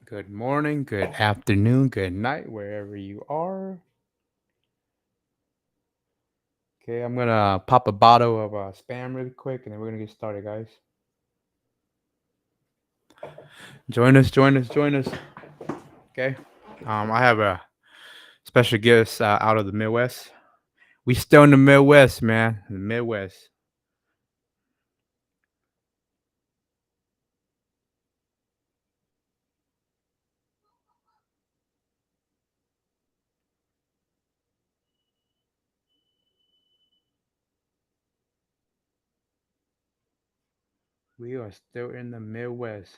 Good morning, good afternoon, good night, wherever you are. Okay, I'm gonna pop a bottle of spam really quick, and then we're gonna get started, guys. Join us, join us, join us. Okay. I have a special guest out of the Midwest. We still in the Midwest, man. The Midwest. We are still in the Midwest.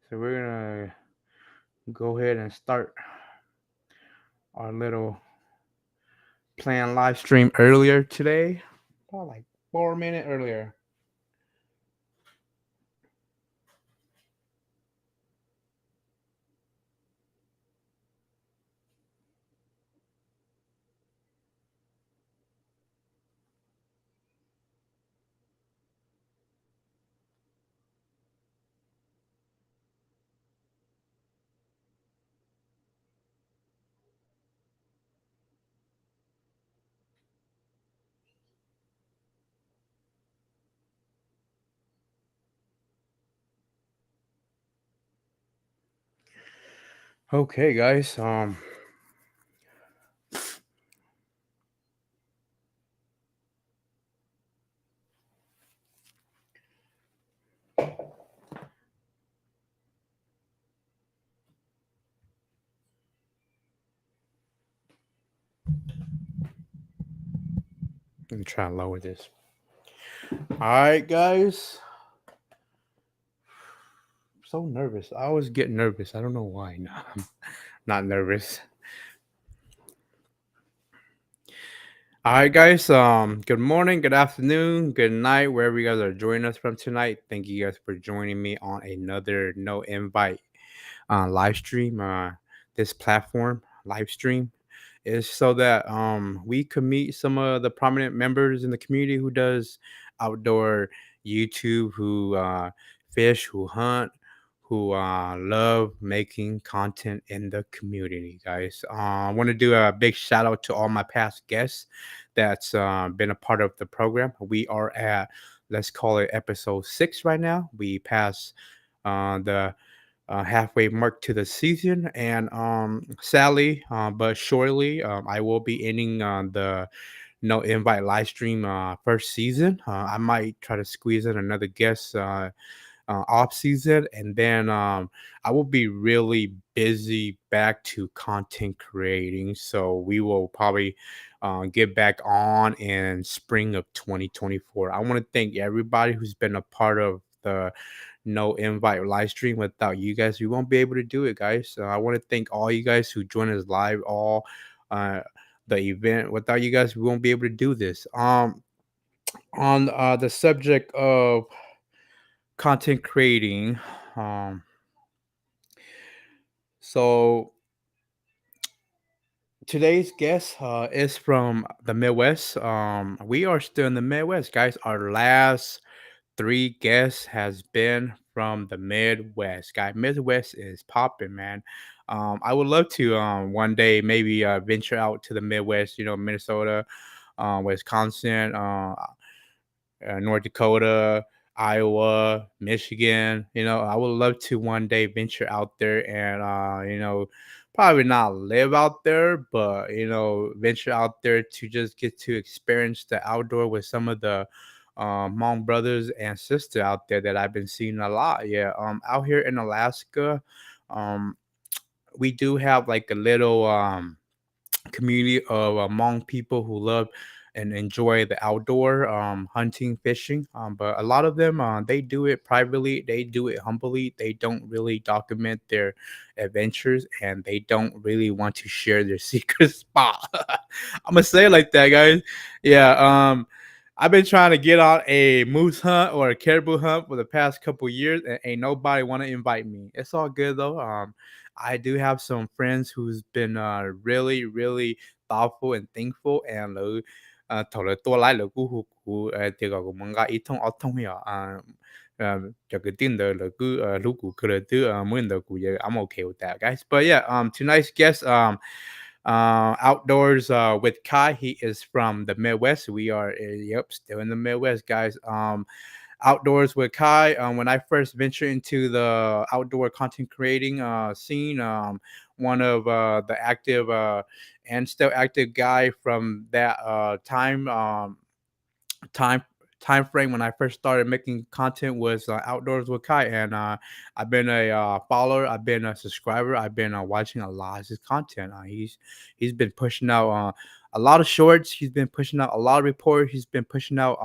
So we're gonna go ahead and start our little planned live stream earlier today. About like 4 minutes earlier. Okay, guys. Let me try and lower this. All right, guys. So nervous. I always get nervous. I don't know why. No, I'm not nervous. All right, guys. Good morning, good afternoon, good night, wherever you guys are joining us from tonight. Thank you guys for joining me on another no invite live stream. This platform live stream is so that we could meet some of the prominent members in the community who does outdoor YouTube, who fish, who hunt, who love making content in the community, guys. I want to do a big shout out to all my past guests that's been a part of the program. We are at, let's call it episode 6 right now. We passed the halfway mark to the season, and sadly, but surely, I will be ending the no invite live stream first season. I might try to squeeze in another guest off season, and then I will be really busy back to content creating. So we will probably get back on in spring of 2024. I want to thank everybody who's been a part of the no invite live stream. Without you guys, we won't be able to do it, guys. So I want to thank all you guys who joined us live, all uh, the event. Without you guys, we won't be able to do this. On the subject of content creating, um, so today's guest is from the Midwest. We are still in the Midwest, guys. Our last three guests has been from the Midwest. Guy, Midwest is popping, man. I would love to one day maybe venture out to the Midwest. Minnesota, Wisconsin, North Dakota, Iowa, Michigan. I would love to one day venture out there and probably not live out there, but venture out there to just get to experience the outdoor with some of the Hmong brothers and sister out there that I've been seeing a lot. Yeah, out here in Alaska, um, we do have like a little community of Hmong people who love and enjoy the outdoor hunting, fishing. But a lot of them they do it privately, they do it humbly. They don't really document their adventures, and they don't really want to share their secret spot. I'm gonna say it like that, guys. Yeah. I've been trying to get on a moose hunt or a caribou hunt for the past couple years, and ain't nobody want to invite me. It's all good though. I do have some friends who's been really, really thoughtful and thankful, and thầu là tôi lại là cú thì gọi của mọi người ít thông ở thông hiểu cho cái tin đời là cứ lúc cú cứ là thứ mới đời cú giờ I'm okay with that, guys. But yeah, tonight's guest outdoors with Kai. He is from the Midwest. We are yep, still in the Midwest, guys. Outdoors with Kai. When I first ventured into the outdoor content creating scene, one of the active and still active guy from that time time frame when I first started making content was Outdoors with Kai, and I've been a follower, I've been a subscriber, I've been watching a lot of his content. He's been pushing out a lot of shorts. He's been pushing out a lot of reports. He's been pushing out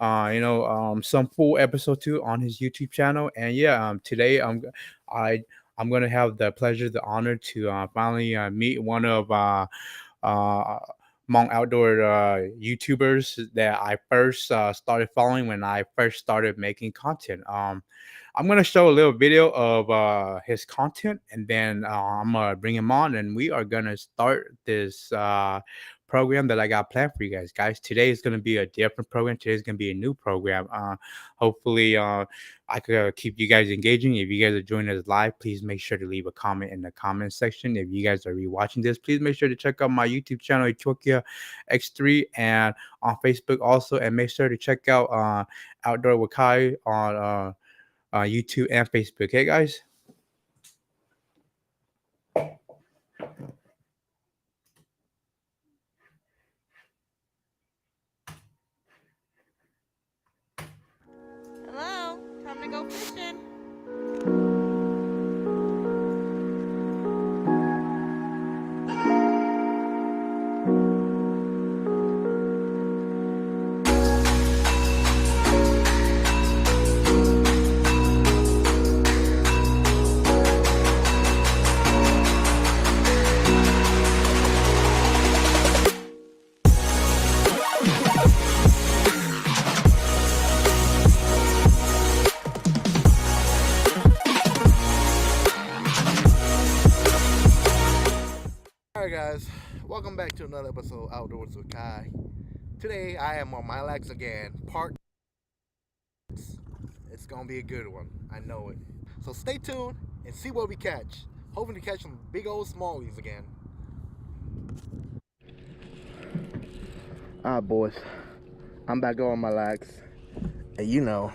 some full episode too on his YouTube channel. And yeah, today I I'm gonna have the pleasure, the honor to finally meet one of uh, among outdoor YouTubers that I first started following when I first started making content. I'm gonna show a little video of his content, and then I'm gonna bring him on, and we are gonna start this program that I got planned for you guys. Guys, today is gonna be a different program. Today is gonna be a new program. Hopefully, I could keep you guys engaging. If you guys are joining us live, please make sure to leave a comment in the comment section. If you guys are rewatching this, please make sure to check out my YouTube channel, CHUAKIAGX3, and on Facebook also. And make sure to check out Outdoor with Kai on YouTube and Facebook. Okay, guys? Hello, time to go fishing. Alright guys, welcome back to another episode of Outdoors with Kai. Today I am on my legs again, part it's gonna be a good one, I know it. So stay tuned and see what we catch. Hoping to catch some big old smallies again. Alright boys, I'm back on my legs. And you know,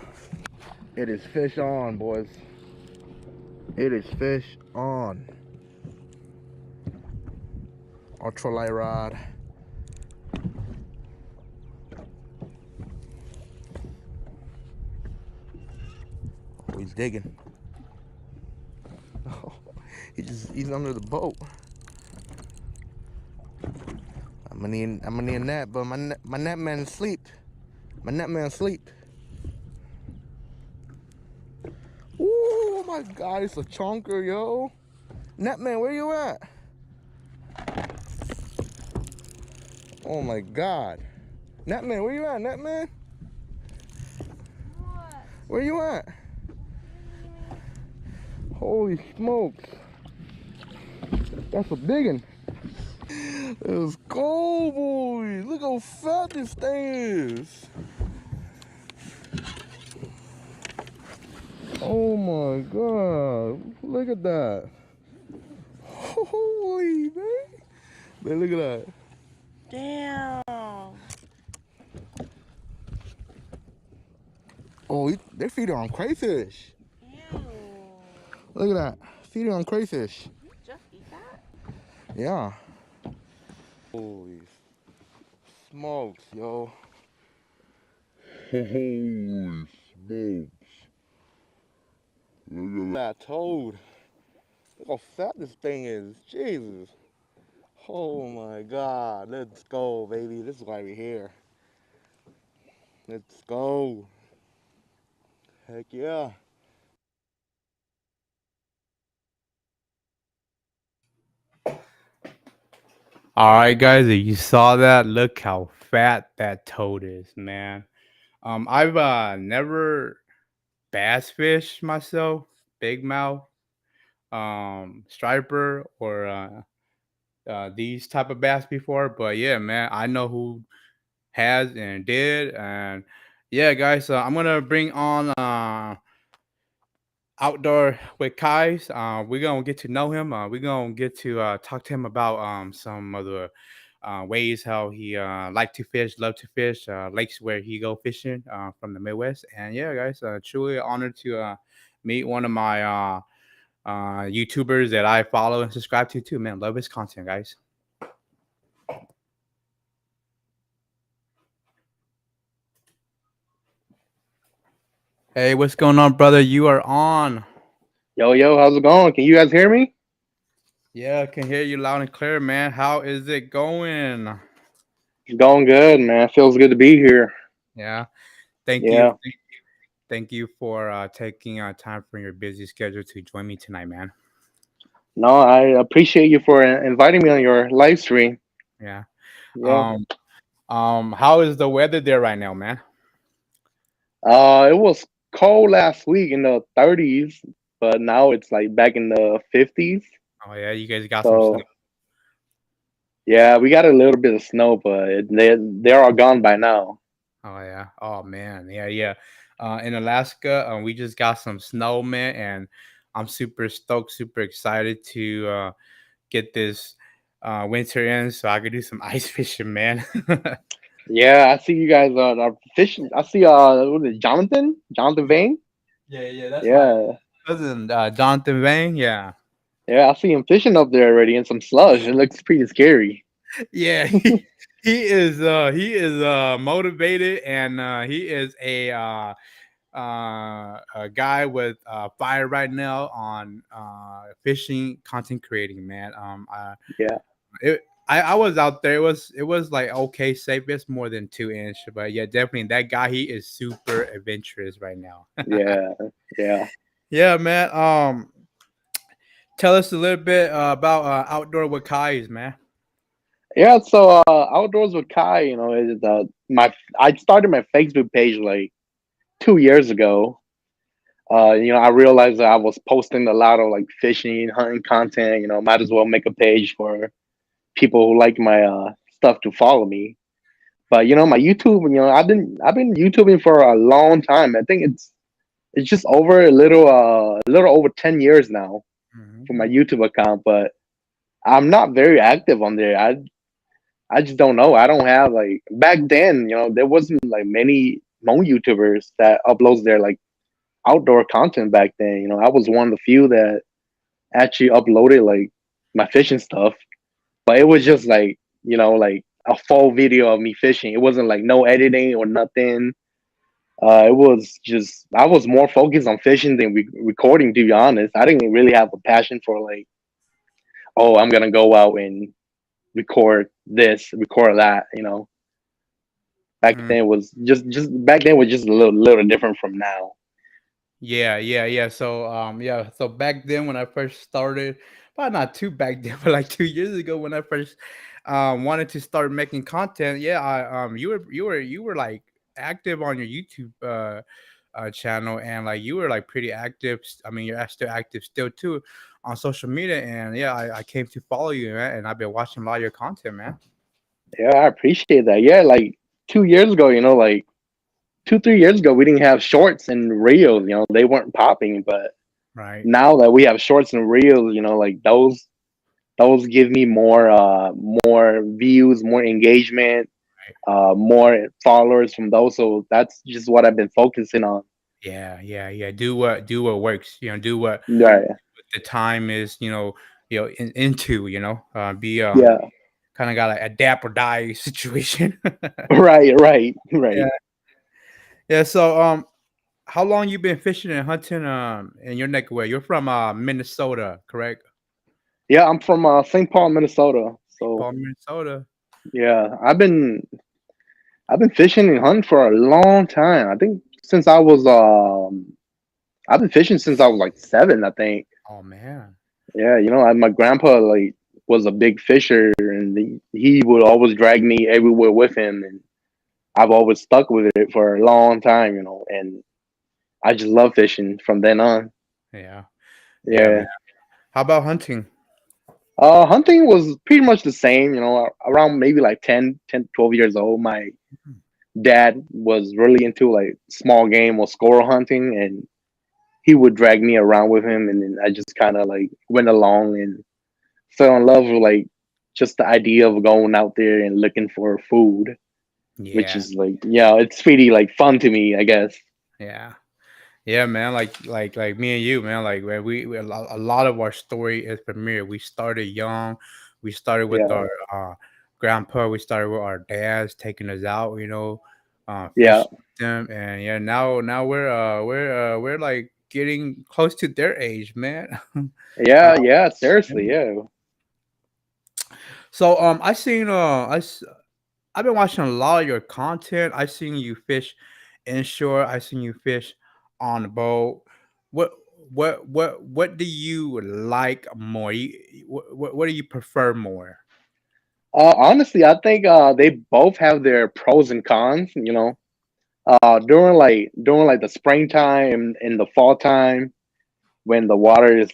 it is fish on boys. It is fish on. Ultralight rod. Oh, he's digging. Oh, he's under the boat. I'm gonna need a net, but my net man is asleep. My net man asleep. Oh my God, it's a chonker, yo. Net man, where you at? Oh my God. Netman, where you at, Netman? What? Where you at? Holy smokes. That's a big one. Let's go, boys. Look how fat this thing is. Oh my God. Look at that. Holy, man. Man, look at that. Damn. Oh, they're feeding on crayfish. Ew. Look at that. Feeding on crayfish. Just eat that? Yeah. Holy smokes, yo. Holy smokes. Look at that toad. Look how fat this thing is. Jesus. Oh my God. Let's go, baby. This is why we're here. Let's go. Heck yeah. All right, guys, if you saw that, look how fat that toad is, man. I've never bass fished myself, big mouth, striper, or these type of bass before, but yeah, man, I know who has and did, and yeah, guys, I'm gonna bring on Outdoor with Kai's. We're gonna get to know him. We're gonna get to talk to him about some of the ways how he like to fish, love to fish, lakes where he go fishing from the Midwest. And yeah, guys, truly honored to meet one of my YouTubers that I follow and subscribe to too. Man, love his content, guys. Hey, what's going on, brother? You are on. Yo, yo, how's it going? Can you guys hear me? Yeah, I can hear you loud and clear, man. How is it going? It's going good, man. Feels good to be here. Yeah, thank you. Yeah. Thank you for taking time from your busy schedule to join me tonight, man. No, I appreciate you for inviting me on your live stream. Yeah. Yeah. Um. How is the weather there right now, man? It was cold last week in the 30s, but now it's like back in the 50s. Oh yeah, you guys got some snow. So yeah, we got a little bit of snow, but they're all gone by now. Oh yeah. Oh man. Yeah, yeah. In Alaska, we just got some snow, man, and I'm super stoked, super excited to get this winter in so I could do some ice fishing, man. Yeah, I see you guys are fishing. I see what is it, Jonathan? Jonathan Vane? Yeah, yeah, that's my Yeah. cousin, Jonathan Vane. Yeah, Yeah, I see him fishing up there already in some slush. It looks pretty scary. yeah. He is motivated, and he is a guy with fire right now on fishing content creating. Man, Yeah. it. I was out there. It was like okay, safe. It's more than 2 inch, but yeah, definitely that guy. He is super adventurous right now. Yeah. Yeah. Yeah, man. Tell us a little bit about outdoor with Kai's, man. Yeah, so Outdoors with Kai, is my I started my Facebook page like 2 years ago. I realized that I was posting a lot of like fishing, hunting content. Might as well make a page for people who like my stuff to follow me. But my YouTube, I've been YouTubing for a long time. I think it's just over a little over 10 years now for my Mhm. YouTube account. But I'm not very active on there. I just don't know. I don't have like back then, there wasn't like many known YouTubers that uploads their like outdoor content back then. I was one of the few that actually uploaded like my fishing stuff, but it was just like, like a full video of me fishing. It wasn't like no editing or nothing. It was just I was more focused on fishing than recording. To be honest, I didn't really have a passion for like, oh, I'm gonna go out and record this, record that. Back Mm. then was just back then was just a little different from now. Yeah, yeah, yeah. So, yeah. So back then, when I first started, well, not too back then, but like 2 years ago, when I first wanted to start making content, yeah, you were like active on your YouTube channel, and like you were like pretty active. I mean, you're still active still too on social media, and yeah, I came to follow you, man, and I've been watching a lot of your content, man. Yeah, I appreciate that. Yeah, like 2 years ago, like 2 3 years ago, we didn't have shorts and reels. They weren't popping, but Right. now that we have shorts and reels, like those give me more views, more engagement, Right. more followers from those. So that's just what I've been focusing on. Yeah, yeah, yeah. Do what works. Do what Right. the time is, into, be Yeah. kind of got like adapt or die situation. Right. Right. Yeah. Right. Yeah. So how long you been fishing and hunting in your neck of where you're from Minnesota, correct? Yeah, I'm from St. Paul, Minnesota. So Paul, Minnesota. yeah, I've been fishing and hunting for a long time. I think since I've been fishing since I was like 7, I think. Oh man. Yeah, my grandpa like was a big fisher, and he would always drag me everywhere with him, and I've always stuck with it for a long time, and I just love fishing from then on. Yeah. Yeah, man. Yeah. How about hunting? Hunting was pretty much the same, around maybe like 12 years old. My dad was really into like small game or squirrel hunting, and he would drag me around with him, and then I just kind of like went along and fell in love with like just the idea of going out there and looking for food, which Yeah. is like, it's pretty like fun to me, I guess. Yeah. Yeah, man. Like me and you, man. Like where a lot of our story is familiar. We started young. We started with Yeah, our grandpa. We started with our dads taking us out. yeah, Fishing with them, and yeah, now we're like getting close to their age, man. uh, yeah, yeah. Seriously, yeah. so I seen I've been watching a lot of your content. I seen you fish inshore. I seen you fish on the boat. What what do you like more? What do you prefer more? Honestly, I think they both have their pros and cons. During like the springtime and the fall time, when the water is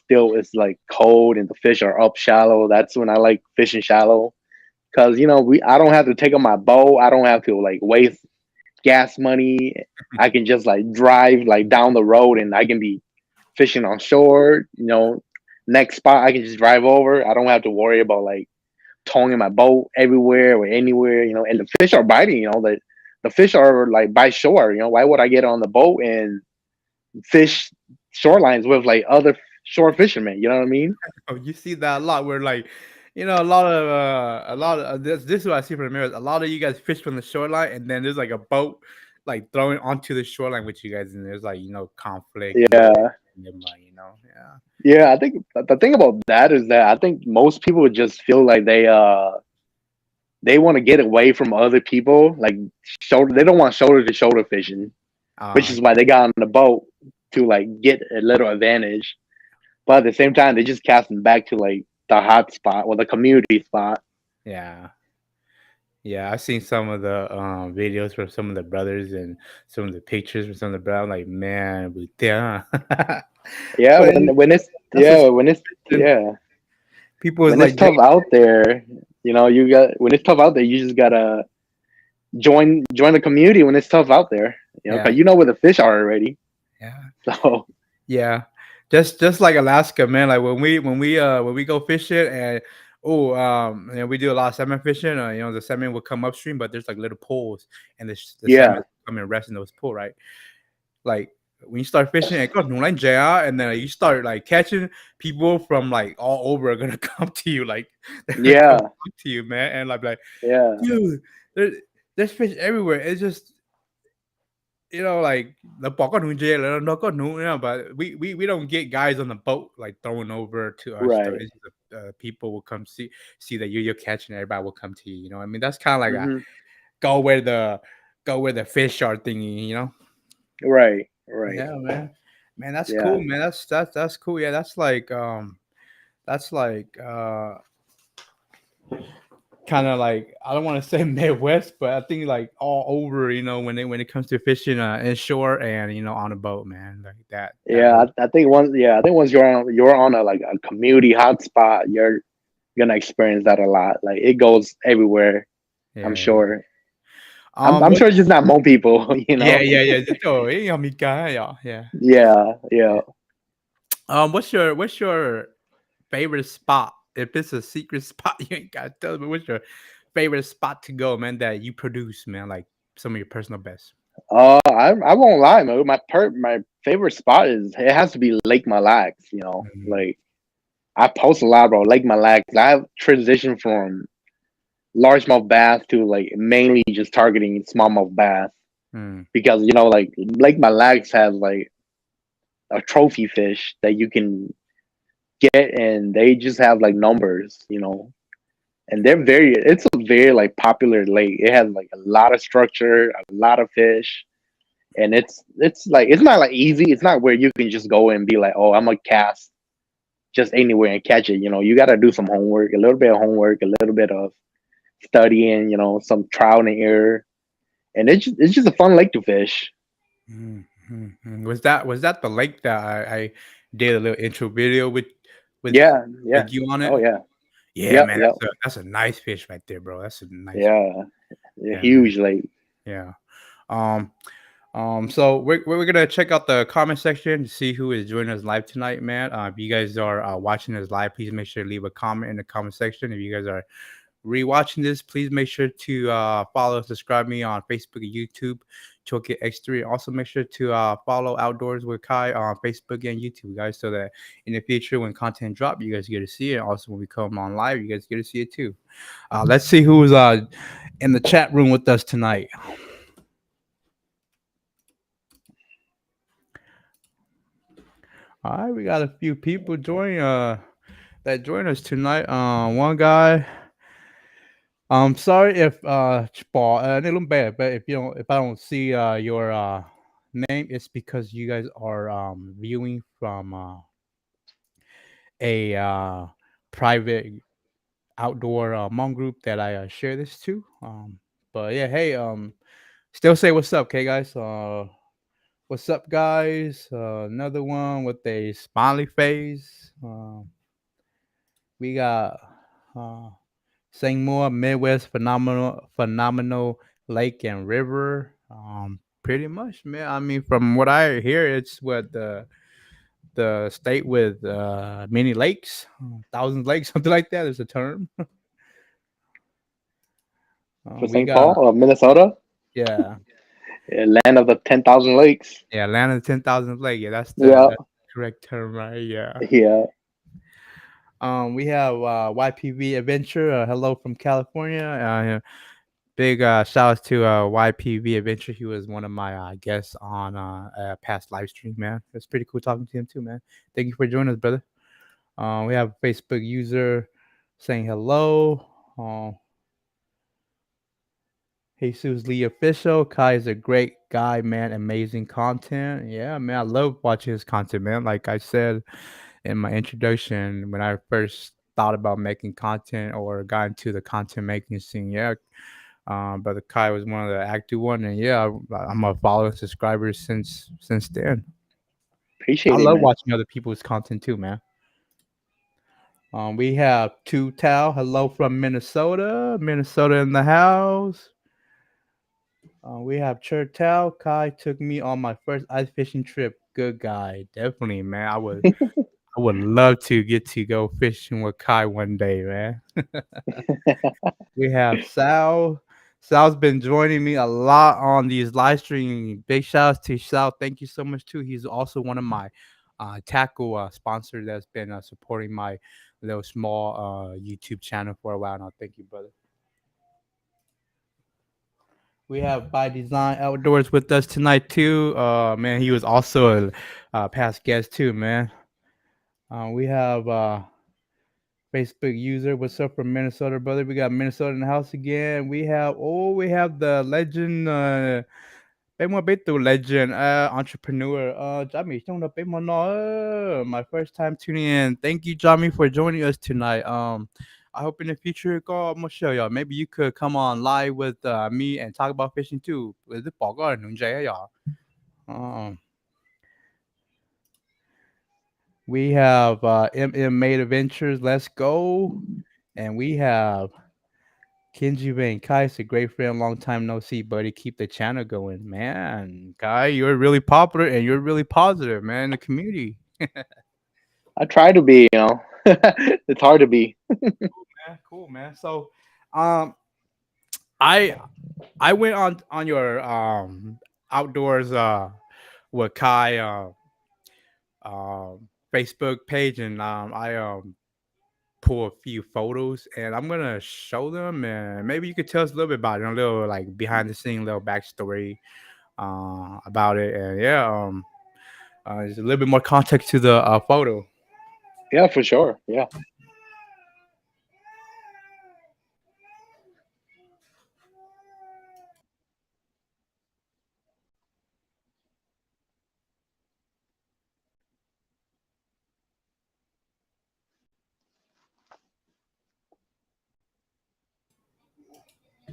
like cold and the fish are up shallow, that's when I like fishing shallow. Cause we I don't have to take on my boat. I don't have to like waste gas money. I can just like drive like down the road and I can be fishing on shore. Next spot I can just drive over. I don't have to worry about like towing my boat everywhere or anywhere. And the fish are biting. The fish are like by shore. Why would I get on the boat and fish shorelines with like other shore fishermen? You know what I mean? Oh, you see that a lot. Where like, a lot of this is what I see from the mirrors. A lot of you guys fish from the shoreline, and then there's like a boat like throwing onto the shoreline with you guys, and there's like conflict, Yeah. yeah. Yeah, I think the thing about that is that I think most people would just feel like they want to get away from other people, like shoulder. They don't want shoulder to shoulder fishing, which is why Yeah, they got on the boat to like get a little advantage. But at the same time, they just cast them back to like the hot spot or the community spot. yeah. Yeah, I've seen some of the videos from some of the brothers and some of the pictures from some of the brothers. I'm like, man, we yeah. Yeah, But when it's that's yeah what's when it's and yeah people is when it's like, tough out there, you got when it's tough out there, you just gotta join the community when it's tough out there. yeah, Because you know where the fish are already. yeah. So Yeah, just like Alaska, man. Like when we go fishing and we do a lot of salmon fishing. The salmon will come upstream, but there's like little pools, and the salmon yeah, come and rest in those pools, right? Like when you start fishing, and then you start like catching people from like all over are gonna come to you, like they're gonna come yeah, talk to you, man, and like yeah, dude, there, there's fish everywhere. It's just like the nó có nụ, but we don't get guys on the boat like throwing over to our stuff. right. It's just, people will come see that you're catching. Everybody will come to you. I mean, that's kind of like a Hmm. go where the go where the fish are thingy. Right, right. Yeah, man, that's cool, Yeah, man. That's cool. Yeah, that's like kind of like I don't want to say Midwest, but I think like all over, when it comes to fishing inshore and on a boat, man, like that yeah. really, I think once you're on a like a community hotspot, you're gonna experience that a lot. Like it goes everywhere. I'm yeah. sure. I'm What? sure it's just not more people. Yeah. Oh, yeah, mi guy, yeah. Yeah, Yeah. yeah. What's your favorite spot? If it's a secret spot, you ain't gotta tell me. What's your favorite spot to go, man? That you produce, man, like some of your personal best. I won't lie, man. My favorite spot is it has to be Lake Mille Lacs. Mhm. Like I post a lot about Lake Mille Lacs. I've transitioned from largemouth bass to like mainly just targeting smallmouth bass Mm. because like Lake Mille Lacs has like a trophy fish that you can get, and they just have like numbers. and they're very. It's a very like popular lake. It has like a lot of structure, a lot of fish, and it's like it's not like easy. It's not where you can just go and be like, oh, I'm gonna cast just anywhere and catch it. You know, you got to do some homework, a little bit of homework, a little bit of studying. You know, some trial and error, and it's just a fun lake to fish. Was that the lake that I did a little intro video with Yeah, yeah. you on it? Oh yeah. Yeah, Yep, man, yep. that's a nice fish right there, bro. That's a nice. Yeah, a Yeah, man. huge lake. Yeah. Um. So we're gonna check out the comment section to see who is joining us live tonight, man. If you guys are watching us live, please make sure to leave a comment in the comment section. If you guys are rewatching this, please make sure to follow and subscribe me on Facebook and YouTube, CHUAKIAGX3. Also, make sure to follow Outdoors with Kai on Facebook and YouTube, guys, so that in the future when content drop, you guys get to see it. Also, when we come on live, you guys get to see it too. Let's see who's in the chat room with us tonight. All right, we got a few people join us tonight. One guy. Sorry if but if I don't see your name, it's because you guys are viewing from a private outdoor Hmong group that I share this to. But yeah, hey, still say what's up, okay, guys. What's up, guys? Another one with a smiley face. We got uh, Singapore Midwest phenomenal lake and river. Pretty much, man. I mean, from what I hear, it's what the state with many lakes, thousands lakes, something like that is a term. For We St. got Paul of Minnesota, yeah, land of the 10,000 lakes. yeah, land of 10,000 lake. Yeah, Yeah, that's the correct term, right? Yeah. yeah. We have YPV Adventure. Hello from California. Big shout out to YPV Adventure. He was one of my guests on a past live stream, man. It's pretty cool talking to him too, man. Thank you for joining us, brother. We have a Facebook user saying hello. Jesus Lee Official. Kai is a great guy, man. Amazing content. Yeah, man. I love watching his content, man. Like I said in my introduction, when I first thought about making content or got into the content making scene, yeah, Brother Kai was one of the active one, and yeah, I'm a follower subscriber since then. I Appreciate it, love man. watching other people's content too, man. We have Tu Tao. Hello from Minnesota. Minnesota in the house. We have Chur Tao. Kai took me on my first ice fishing trip. Good guy, definitely, man. I would love to get to go fishing with Kai one day, man. We have Sal. Sal's been joining me a lot on these live streaming. Big shout outs to Sal. Thank you so much too. He's also one of my tackle sponsors that's been supporting my little small YouTube channel for a while now. Thank you, brother. We have By Design Outdoors with us tonight too. Man, he was also a past guest too, man. We have Facebook user. What's up from Minnesota, brother? We got Minnesota in the house again. We have the legend, Bemo Beto legend, entrepreneur. Jamie, showing up Bemo no. My first time tuning in. Thank you, Jamie, for joining us tonight. I hope in the future, go, I'm gonna show y'all. Maybe you could come on live with me and talk about fishing too. With the ball garden, y'all. Um, we have MM Made Adventures. Let's go, and we have Kenji Van Kai, is a great friend, long time no see, buddy. Keep the channel going, man. Kai, you're really popular and you're really positive, man, in the community. I try to be, you know. It's hard to be. Man, cool, man. So, um, I I went on your outdoors with Kai Facebook page, and I pull a few photos, and I'm gonna show them, and maybe you could tell us a little bit about it, a little like behind the scene, little backstory about it, and yeah, there's a little bit more context to the photo. Yeah, for sure. Yeah.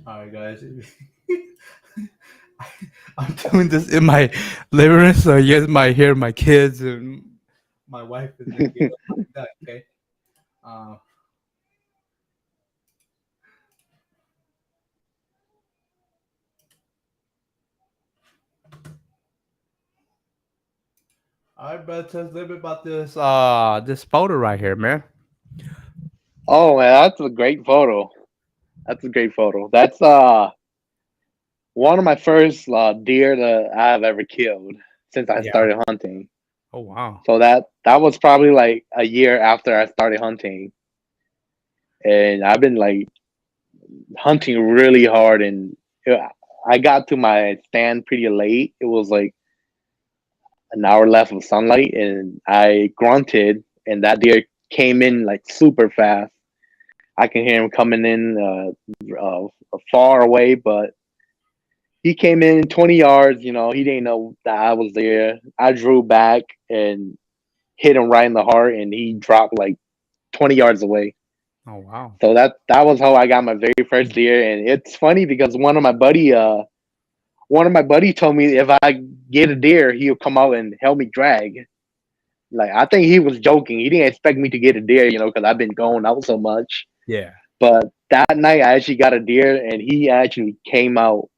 All right, guys. I'm doing this in my living room, so you guys might hear my kids and my wife and then get up like that. Okay. Uh, all right, brother. Tell us a little bit about this photo right here, man. Oh man, that's a great photo. That's a great photo. That's one of my first deer that I've ever killed since I Yeah. started hunting. Oh wow. So that was probably like a year after I started hunting, and I've been like hunting really hard. And I got to my stand pretty late. It was like an hour left of sunlight, and I grunted, and that deer came in like super fast. I can hear him coming in far away, but he came in 20 yards. You know, he didn't know that I was there. I drew back and hit him right in the heart, and he dropped like 20 yards away. Oh wow. So that was how I got my very first deer. And it's funny because one of my buddy told me if I get a deer, he'll come out and help me drag. Like I think he was joking. He didn't expect me to get a deer, you know, because I've been going out so much. Yeah. But that night I actually got a deer, and he actually came out.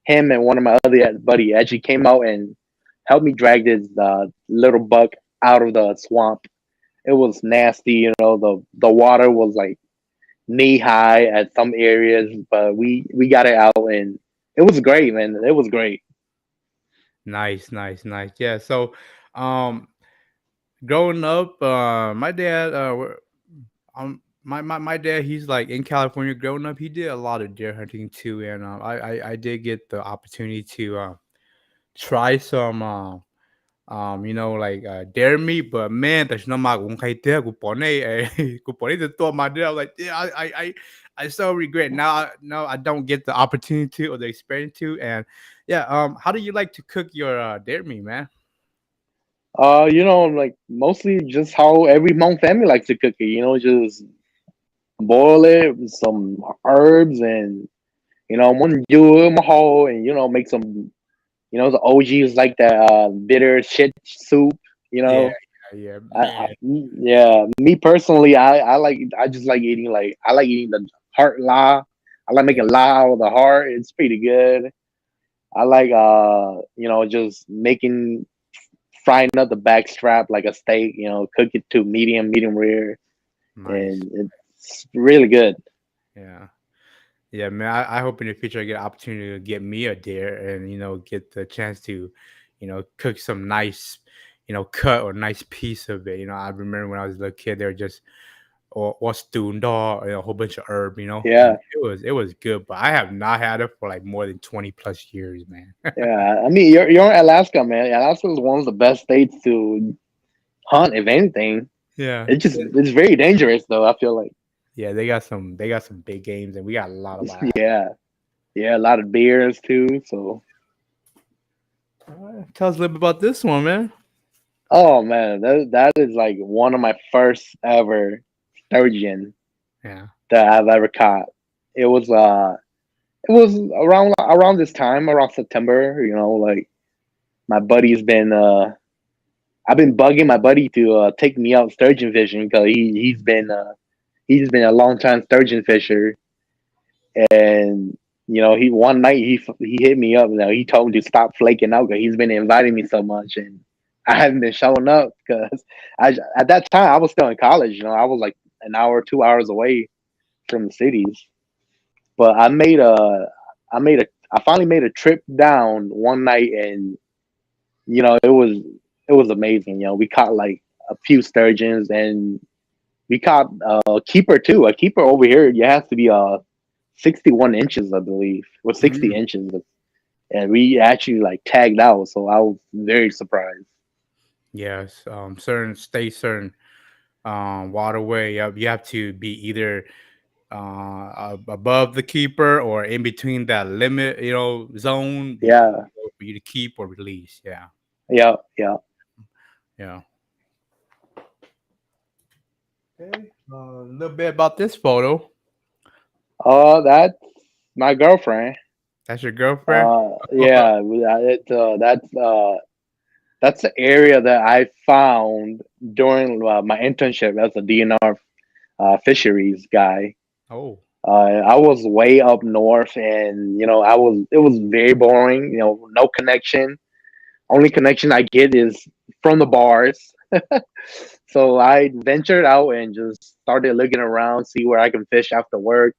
Him and one of my other buddy actually came out and helped me drag this little buck out of the swamp. It was nasty, you know. The water was like knee high at some areas, but we got it out, and it was great, man. It was great. Nice, nice, nice. Yeah. So, um, growing up, my dad, my dad, he's like in California. Growing up, he did a lot of deer hunting too, and I did get the opportunity to try some like dare meat, but man, there's no mag kung kay tia kupone the to my dad. I was like, yeah, I so regret now. No, I don't get the opportunity to or the experience to, and yeah. How do you like to cook your dare meat, man? You know, like mostly just how every Hmong family likes to cook it. You know, just boil it with some herbs and one dưa maho, and make some. The OGs like that bitter shit soup. You Yeah, know, yeah, yeah, I man. yeah. Me personally, I just like eating I like eating the heart la. I like Yeah, making la out of the heart. It's pretty good. I like just making frying up the back strap like a steak. You know, cook it to medium rare, nice. and it's really good. Yeah. Yeah, man. I hope in the future I get an opportunity to get me a deer and get the chance to, cook some nice, cut or nice piece of it. I remember when I was a little kid, they were just or stewed dog, a whole bunch of herb, and Yeah, it was good. But I have not had it for like more than 20+ years, man. yeah. I mean, you're in Alaska, man. Alaska is one of the best states to hunt. If anything, Yeah. it's very dangerous though. I feel like Yeah, they got some big games, and we got a lot of wild. yeah, yeah, a lot of beers too. So Tell us a little bit about this one, man. oh man, that is like one of my first ever sturgeon Yeah. that I've ever caught. It was around this time, around September. You know, like my buddy's been I've been bugging my buddy to take me out sturgeon fishing because he's been a long time sturgeon fisher, and he one night he hit me up. He told me to stop flaking out because he's been inviting me so much, and I haven't been showing up because I at that time I was still in college. You know, I was like an hour, 2 hours away from the cities. But I made a I finally made a trip down one night, and it was amazing. You know, we caught like a few sturgeons, and we caught a keeper too. A keeper over here, you have to be 61 inches, I believe, or 60 Mm. inches, and we actually like tagged out. So I was very surprised. Yes. Certain states, certain waterway. You have to be either above the keeper or in between that limit, zone Yeah, for you to keep or release. Yeah. yeah, yeah. Yeah. Okay. A little bit about this photo. That. my girlfriend. That's your girlfriend? Yeah, that's the area that I found during my internship as a DNR fisheries guy. Oh, I was way up north, and it was very boring. No connection. Only connection I get is from the bars. So I ventured out and just started looking around, see where I can fish after work.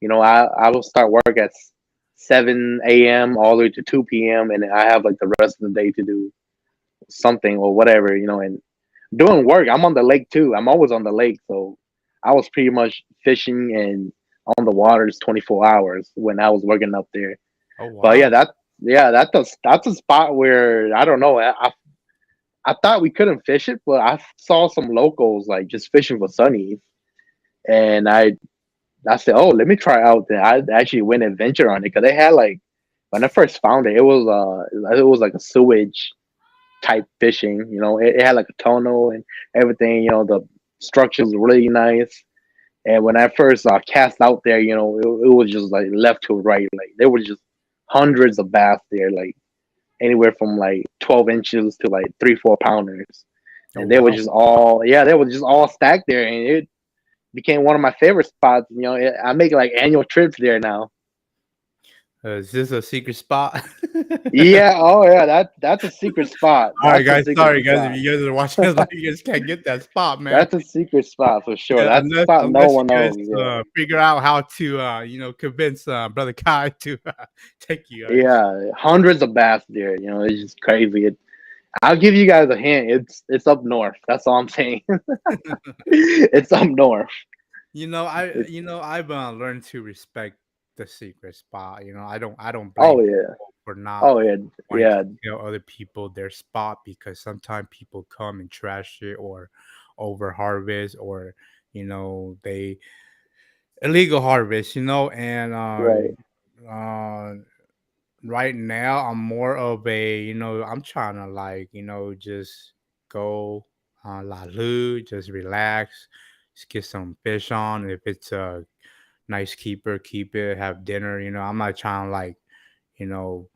I will start work at 7 a.m. all the way to 2 p.m., and I have like the rest of the day to do something or whatever. And doing work, I'm on the lake too. I'm always on the lake, so I was pretty much fishing and on the waters 24 hours when I was working up there. oh But wow. yeah, that's a spot where I don't know. I thought we couldn't fish it, but I saw some locals like just fishing for sunnies, and I said, "Oh, let me try out." Then I actually went and ventured on it because they had like when I first found it, it was like a sewage type fishing. It had like a tunnel and everything. The structure was really nice. And when I first cast out there, it was just like left to right. Like there was just hundreds of bass there, like anywhere from like 12 inches to like 3 4 pounders. Oh And they were wow. just all yeah, they were just all stacked there, and it became one of my favorite spots. I make like annual trips there now. Is this a secret spot? Yeah, oh yeah, that's a secret spot. All right, That's a guys. secret Sorry, guys. If spot. you guys are watching us, like, you guys can't get that spot, man. That's a secret spot for sure. Yeah, That's a spot no unless one you guys knows. Yeah, figure out how to convince brother Kai to take you guys. yeah, hundreds of bass there. It's just crazy. I'll give you guys a hint. It's up north. That's all I'm saying. It's up north. It's, I've learned to respect the secret spot. I don't blame oh yeah, people for not oh yeah, wanting to yeah. tell other people their spot because sometimes people come and trash it or over harvest or they illegal harvest. And Right. right now I'm more of I'm trying to just go la lu, just relax, just get some fish on. If it's a nice keeper, keep it, have dinner. I'm not trying to you know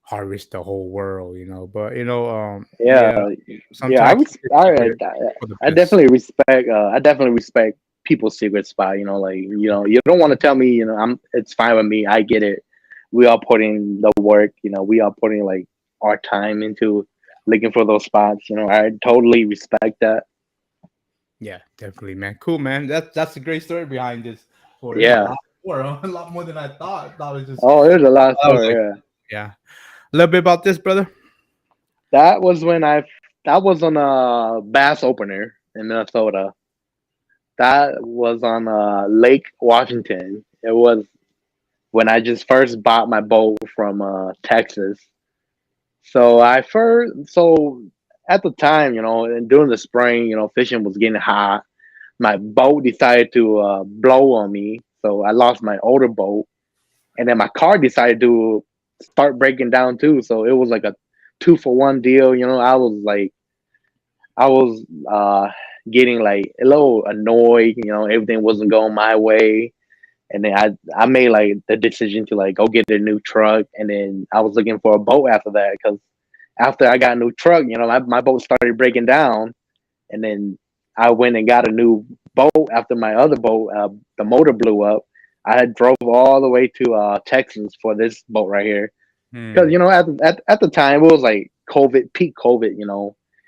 harvest the whole world, but yeah, Yeah, yeah. sometimes keep it for the I best. definitely respect. I definitely respect people's secret spot. Like you don't want to tell me. I'm. It's fine with me. I get it. We are putting the work. We are putting like our time into looking for those spots. I totally respect that. Yeah, definitely, man. Cool, man. That's a great story behind this. For there's a Yeah. lot more, huh? A lot more than I thought. I thought it was just Oh, there's a lot of I was story. like, Yeah. yeah. A little bit about this, brother. That was when That was on a bass opener in Minnesota. That was on Lake Washington. It was when I just first bought my boat from Texas. So at the time, and during the spring, fishing was getting hot. My boat decided to blow on me, so I lost my older boat, and then my car decided to start breaking down too. So it was like a 2 for 1 deal. I was getting like a little annoyed. Everything wasn't going my way, and then I made like the decision to like go get a new truck, and then I was looking for a boat after that because after I got a new truck, my boat started breaking down, and then I went and got a new boat after my other boat, the motor blew up. I had drove all the way to Texas for this boat right here because Hmm. at the time it was like COVID, peak COVID.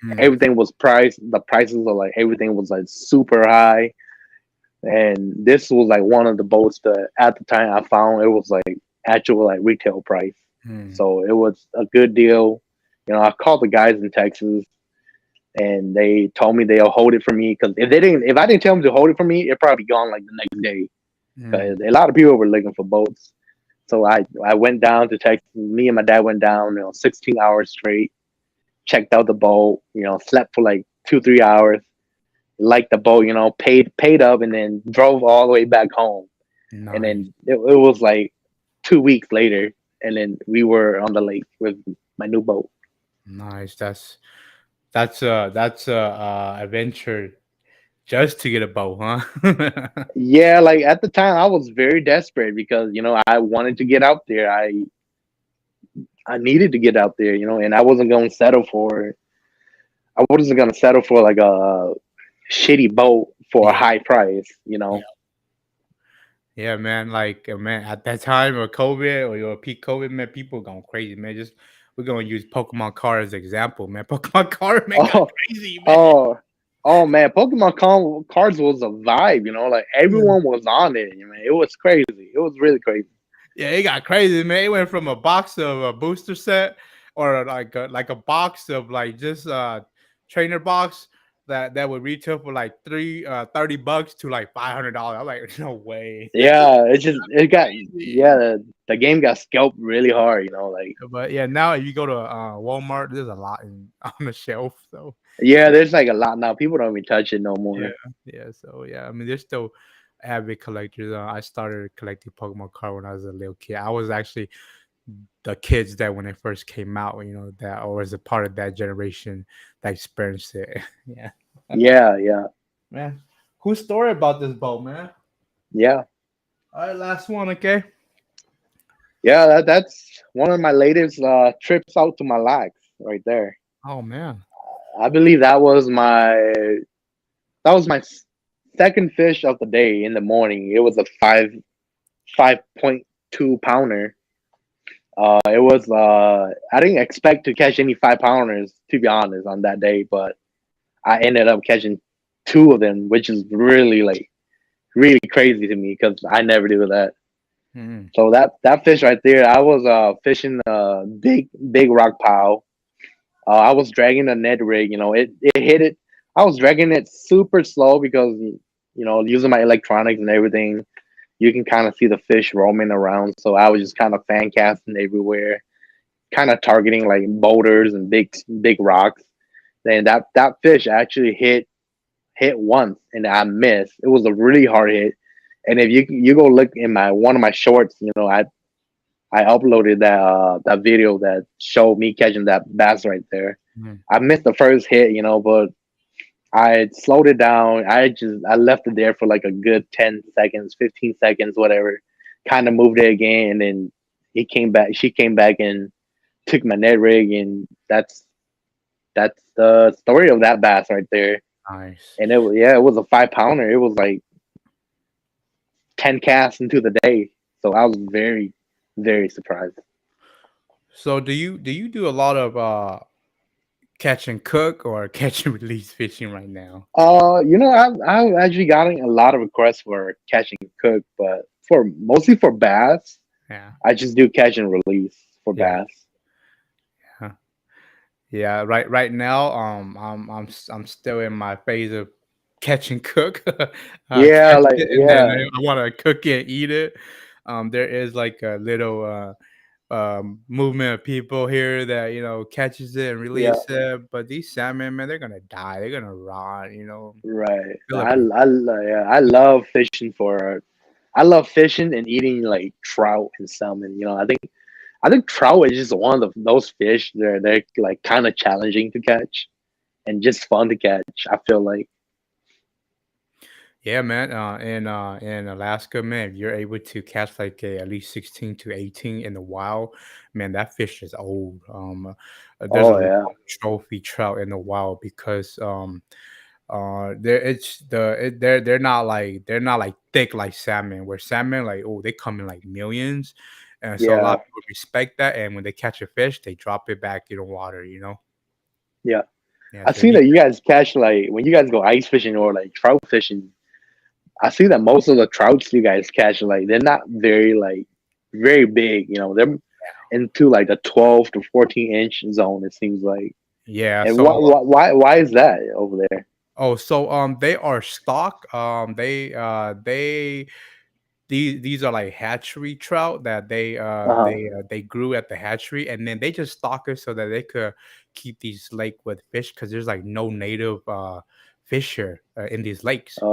Hmm. Everything was priced. The prices of like everything was like super high, and this was like one of the boats that at the time I found it was like actual like retail price. Hmm. So it was a good deal. I called the guys in Texas, and they told me they'll hold it for me because if I didn't tell them to hold it for me, it'd probably be gone like the next day. Hmm. Because a lot of people were looking for boats. So I went down to Texas. Me and my dad went down, 16 hours straight. Checked out the boat. Slept for like 2 3 hours. Liked the boat. Paid up, and then drove all the way back home. And Nice. then it was like 2 weeks later, and then we were on the lake with my new boat. Nice. That's a adventure just to get a bow, huh? Yeah, like at the time I was very desperate because I wanted to get out there. I needed to get out there, and I wasn't gonna settle for like a shitty boat for a Yeah, high price. yeah. Yeah, man. Like, man, at that time of COVID or your peak COVID, man, people going crazy, man. Just we're gonna use Pokemon card as example, man. Pokemon card, man, got Oh, crazy, man. oh, oh man, cards was a vibe. Like Yeah. everyone was on it. Man, it was crazy. It was really crazy. Yeah, it got crazy, man. It went from a box of a booster set or like a box of like just trainer box that would retail for like $30 to like $500. I'm like, no way. Yeah, it got yeah, Crazy. the game got scalped really hard. Like But yeah, now if you go to Walmart, there's a lot on the shelf. So yeah, there's like a lot now. People don't even touch it no yeah, more. yeah. So yeah, I mean, there's still avid collectors. I started collecting Pokemon card when I was a little kid. I was actually the kids that when it first came out, that or was a part of that generation that experienced it. Yeah, Yeah, yeah, man. Cool story about this boat, man. yeah, All right, last one, okay. yeah. That's one of my latest trips out to my lax right there. Oh man. I believe that was my second fish of the day in the morning. It was a 5.2 pounder. It was I didn't expect to catch any 5 pounders to be honest on that day, but I ended up catching two of them, which is really like really crazy to me because I never do that. Mm, So that fish right there, I was fishing a big rock pile. I was dragging a Ned rig. It hit it. I was dragging it super slow because using my electronics and everything, you can kind of see the fish roaming around. So I was just kind of fan casting everywhere, kind of targeting like boulders and big rocks. Then that fish actually hit once and I missed. It was a really hard hit. And if you go look in my one of my shorts, I uploaded that video that showed me catching that bass right there. mm. I missed the first hit, but I slowed it down. I left it there for like a good 10 seconds, 15 seconds, whatever. Kind of moved it again, and then he came back. She came back and took my net rig, and that's the story of that bass right there. Nice. And it was a 5 pounder. It was like 10 casts into the day, so I was very very surprised. So do you do a lot of catch and cook or catch and release fishing right now? I've actually gotten a lot of requests for catch and cook, but for mostly for bass, Yeah. I just do catch and release for Yeah. bass. Yeah. Yeah, right now, I'm still in my phase of catch and cook. Yeah, Catch like it and then yeah, I wanna cook it, eat it. There is like a little, movement of people here that, catches it and yeah, release it, but these salmon, man, they're gonna die, they're gonna rot. right. Philippines. Yeah, I love fishing for. I love fishing and eating like trout and salmon. I think trout is just one of those fish. They're like kind of challenging to catch and just fun to catch. I feel like. Yeah, man. In Alaska, man, if you're able to catch like at least 16 to 18 in the wild, man, that fish is old. There's a Oh lot yeah, of trophy trout in the wild because there it's the it, they're not like thick like salmon. Where salmon like they come in like millions, and so a lot yeah, of people respect that. And when they catch a fish, they drop it back in the water. yeah. Yeah, I so if see you that you guys catch like when you guys go ice fishing or like trout fishing. I see that most of the trouts you guys catch, like they're not very big. They're into like the 12 to 14 inch zone. It seems like. yeah, And so why is that over there? oh, so they are stock. They these are like hatchery trout that Uh they grew at the hatchery, and then they just stock it so that they could keep these lake with fish because there's like no native fish here in these lakes. huh.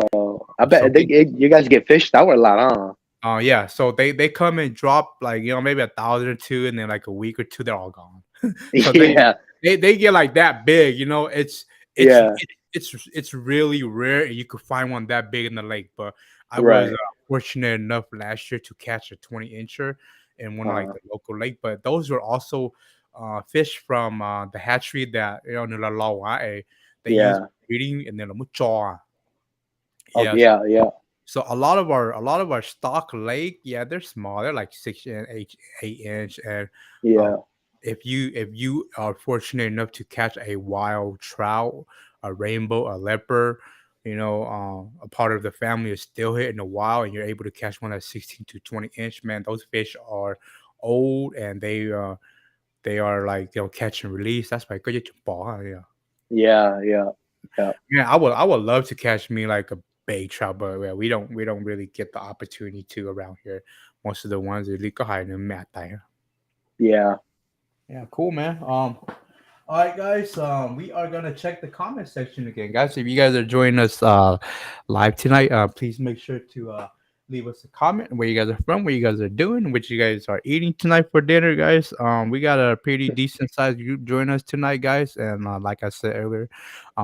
I So bet you guys get fished out a lot, yeah, so they come and drop like maybe 1,000 or two, and then like a week or two they're all gone. huh? So they Yeah, they they get like that big. It's yeah, it's really rare, and you could find one that big in the lake. But I was Right. fortunate enough last year to catch a 20 incher in one of like Uh, the local lake. But those were also fish from the hatchery that in the Lawae they use yeah. for breeding, and then the muchoa. Okay. Yes. Yeah. Yeah. So a lot of our stock lake, yeah, they're small. They're like 6 and 8 inch. And uh, Yeah. if you are fortunate enough to catch a wild trout, a rainbow, a leopard, a part of the family is still here in the wild, and you're able to catch one that's 16 to 20 inch. Man, those fish are old, and they are like they'll catch and release. That's why good yeah. Yeah. Yeah. Yeah. Yeah, I would love to catch me like a bay trout, but yeah, we don't really get the opportunity to around here. Most of the ones that live high in Matt there. Yeah. Yeah, cool, man. All right, guys. We are gonna check the comment section again, guys. If you guys are joining us live tonight, please make sure to leave us a comment where you guys are from, what you guys are doing, what you guys are eating tonight for dinner, guys. We got a pretty decent sized group join us tonight, guys, and like I said earlier,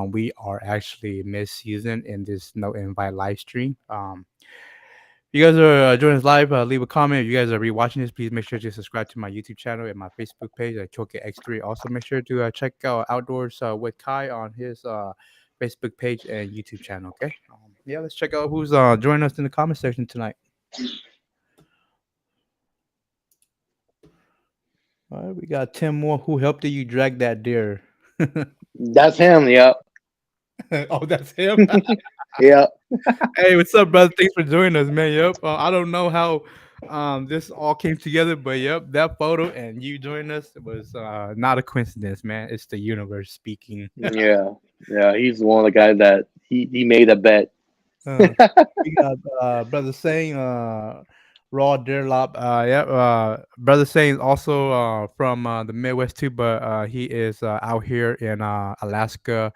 we are actually mid season in this no invite live stream. If you guys are joining us live, leave a comment. If you guys are rewatching this, please make sure to subscribe to my YouTube channel and my Facebook page at CHUAKIAGX3. Also, make sure to check out Outdoors with Kai on his Facebook page and YouTube channel. Okay. Yeah, let's check out who's joining us in the comment section tonight. All right, we got Tim Moore. Who helped you drag that deer? That's him. Yeah. Oh, that's him. Yeah. Hey, what's up, brother? Thanks for joining us, man. Yep. I don't know how this all came together, but yep, that photo and you joining us was not a coincidence, man. It's the universe speaking. Yeah. Yeah. He's one of the guys that he made a bet. uh, we got brother saying raw deer lop. Yeah, brother saying also from the Midwest too, but he is out here in Alaska.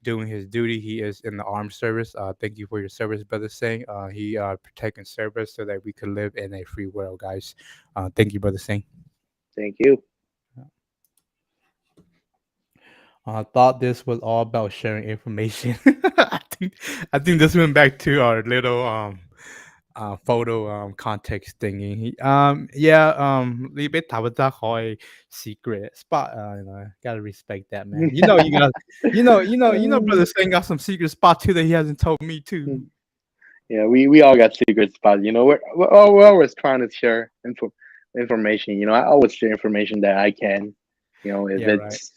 Doing his duty. He is in the armed service. Thank you for your service, brother saying. He protecting service so that we could live in a free world, guys. Thank you, brother saying. Thank you. I thought this was all about sharing information. I think this went back to our little photo context thingy. Yeah, little bit secret spot. Gotta respect that, man. You got brother saying got some secret spot too that he hasn't told me too. Yeah, we all got secret spots. We're always trying to share information. I always share information that I can. If Yeah, right. it's.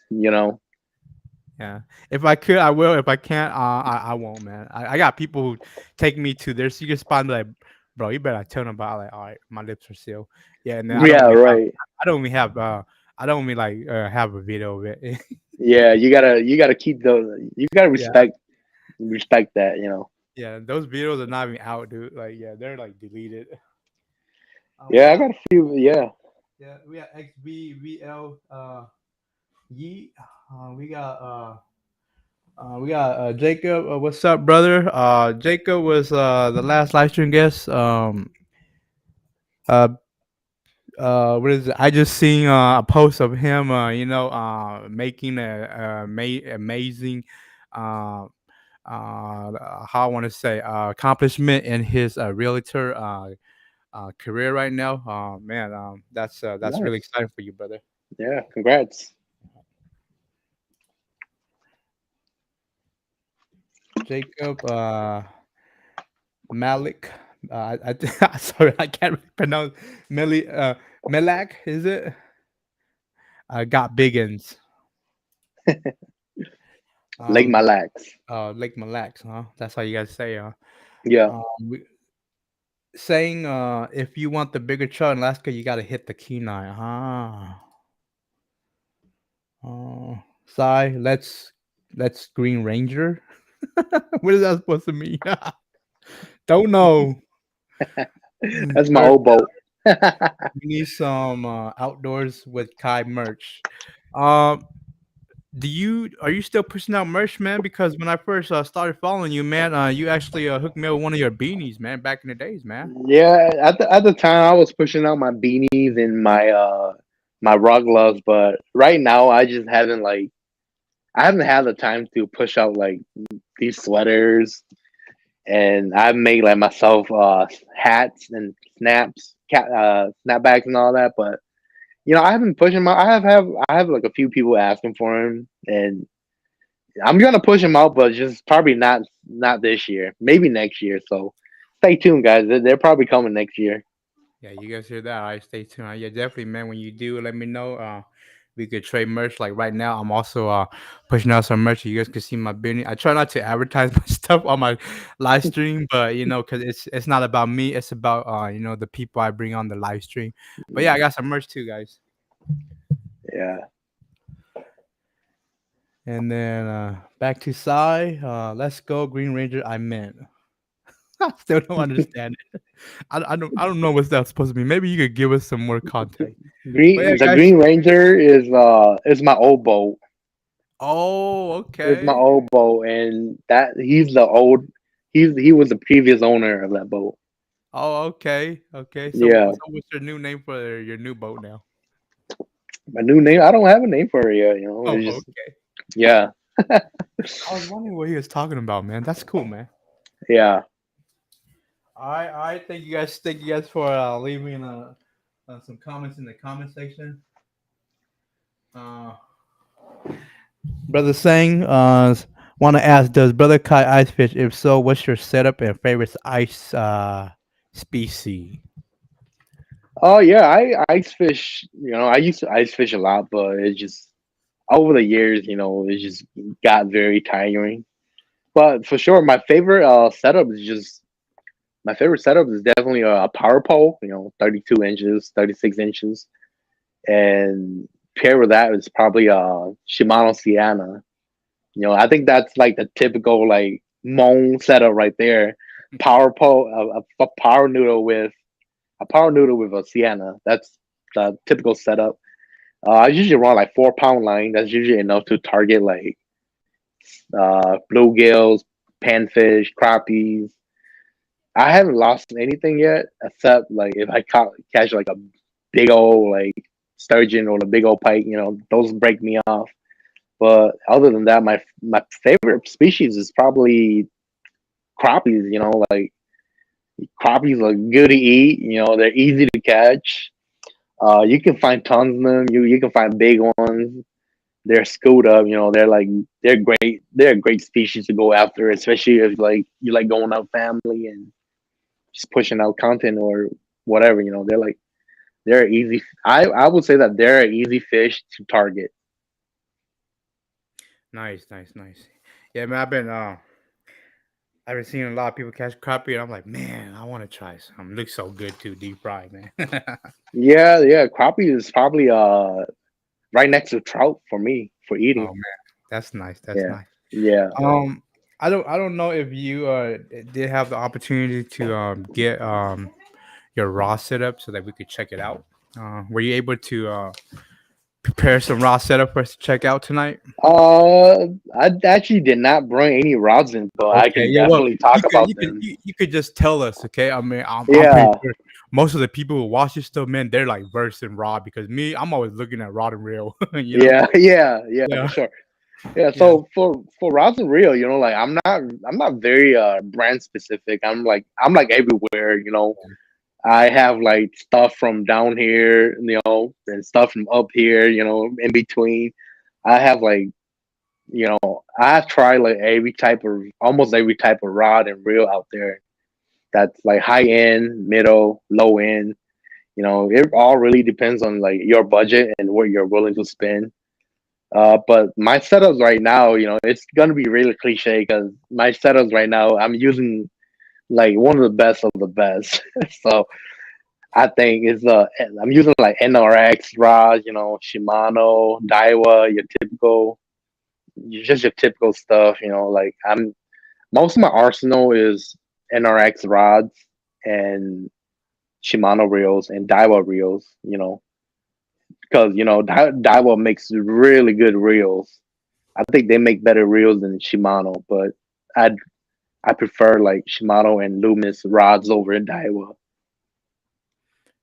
Yeah. If I could, I will. If I can't, I won't, man. I got people who take me to their secret spot and be like, bro, you better tell them about like, all right, my lips are sealed. Yeah, and then Yeah, right. I don't even like have a video of it. Yeah, you gotta keep those. You gotta Yeah. respect that. Yeah, those videos are not even out, dude. Like, yeah, they're like deleted. We Yeah, I got got a few. Yeah, yeah, we got XBVL Yeet. We got Jacob. What's up, brother? Jacob was the last live stream guest. Uh, what is it? I just seen a post of him. Making amazing. Uh, how I want to say accomplishment in his realtor career right now. Man, that's really nice. exciting for you, brother. Yeah, congrats. Jacob Malik. Sorry, I can't really pronounce Melak. Is it? Got biggins. Lake Um, Malax. Lake Malax, huh? That's how you guys say, huh? Yeah, Saying, if you want the bigger trout in Alaska, you got to hit the Kenai. Sai, let's Green Ranger. What is that supposed to mean? Don't know. that's my Third, old boat. we need some outdoors with Kai merch. Um, are you still pushing out merch, man? Because when I first started following you, man, you actually hooked me up with one of your beanies, man, back in the days, man. Yeah, at the time I was pushing out my beanies and my rock gloves, but right now I just haven't I haven't had the time to push out like these sweaters, and I've made like myself hats and snapbacks and all that. But I haven't pushed them out. I have like a few people asking for them, and I'm gonna push them out, but just probably not this year. Maybe next year. So stay tuned, guys. They're probably coming next year. Yeah, you guys hear that? All right, stay tuned. Yeah, definitely, man. When you do, let me know. We could trade merch. Like right now, I'm also pushing out some merch. You guys can see my business. I try not to advertise my stuff on my live stream, but because it's not about me. It's about the people I bring on the live stream. But yeah, I got some merch too, guys. Yeah. And then back to Sai. Let's go, Green Ranger. I meant. I still don't understand it. I don't know what that's supposed to be. Maybe you could give us some more context. But yeah, The guys. Green Ranger is my old boat. Oh, It's my okay. old boat, and that he was the previous owner of that boat. Oh, okay. Okay. So, Yeah. so what's your new name for your new boat now? My new name. I don't have a name for it yet. Oh, It's just okay. yeah, I was wondering what he was talking about, man. That's cool, man. yeah. All right, all right. Thank you guys. Thank you guys for leaving some comments in the comment section. Uh, Brother Sang, want to ask, does Brother Kai ice fish? If so, what's your setup and favorite ice species? Oh yeah, I ice fish. I used to ice fish a lot, but it just over the years, it just got very tiring. But for sure, my favorite setup is definitely a power pole. 32 inches, 36 inches, and pair with that is probably a Shimano Sienna. I think that's like the typical like Moan setup right there. Power pole, a power noodle with a Sienna. That's the typical setup. I usually run like 4 pound line. That's usually enough to target like bluegills, panfish, crappies. I haven't lost anything yet, except like if I catch like a big old like sturgeon or a big old pike. Those break me off. But other than that, my favorite species is probably crappies. Like crappies are good to eat. They're easy to catch. You can find tons of them. You can find big ones. They're schooled up. They're great. They're a great species to go after, especially if like you like going out family and just pushing out content or whatever. They're easy. I would say that they're an easy fish to target. Nice, nice, nice. Yeah, man. I've been seeing a lot of people catch crappie, and I'm like, man, I want to try some. Looks so good too, deep fried, man. Yeah, yeah. Crappie is probably right next to trout for me for Oh eating. man, that's nice. That's Yeah, nice. yeah. I don't know if you did have the opportunity to get your raw setup so that we could check it out. Were you able to prepare some raw setup for us to check out tonight? I actually did not bring any rosin, but I Okay, can yeah. Well, definitely talk you could about you could them. you could just tell us, okay? I mean, I'm pretty Yeah, sure most of the people who watch this stuff, man, they're like versed in raw because me, I'm always looking at rod and reel, you know? yeah, yeah, yeah, for Yeah, sure. Yeah, yeah. so for rosin real, like I'm not very brand specific. I'm like everywhere. I have like stuff from down here, and stuff from up here, in between. I have like I've tried like almost every type of rod and reel out there. That's like high end, middle, low end. It all really depends on like your budget and what you're willing to spend. But my setups right now, it's gonna be really cliche because my setups right now, I'm using like one of the best of the best. So I think I'm using like NRX rods, Shimano, Daiwa, just your typical stuff. Like most of my arsenal is NRX rods and Shimano reels and Daiwa reels. Because Daiwa makes really good reels. I think they make better reels than Shimano, but I I prefer like Shimano and Loomis rods over in Daiwa.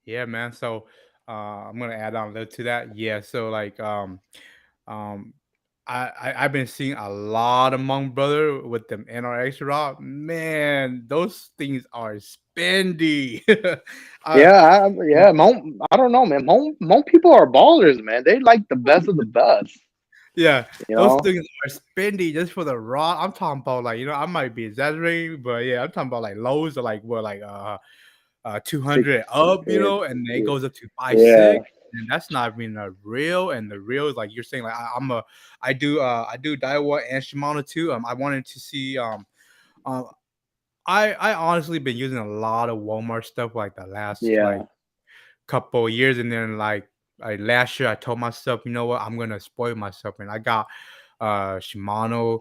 Yeah, man. So I'm gonna add on a little to that. Yeah, so like um I've been seeing a lot of Monk brother with them NRX rod. Man, those things are spendy. uh, Yeah, yeah. I don't know, man. Hmong people are ballers, man. They like the best of the best. yeah, You those know. things are spendy just for the rod. I'm talking about like I might be exaggerating, but yeah, I'm talking about like lows are like what like 200 Six. up, Yeah, and it yeah, goes up to five yeah, six, and that's not even a real. And the real is like you're saying, like I do Daiwa and Shimano too. I wanted to see um I honestly been using a lot of Walmart stuff like the last yeah, like couple of years, and then like last year I told myself, you know what, I'm gonna spoil myself, and I got Shimano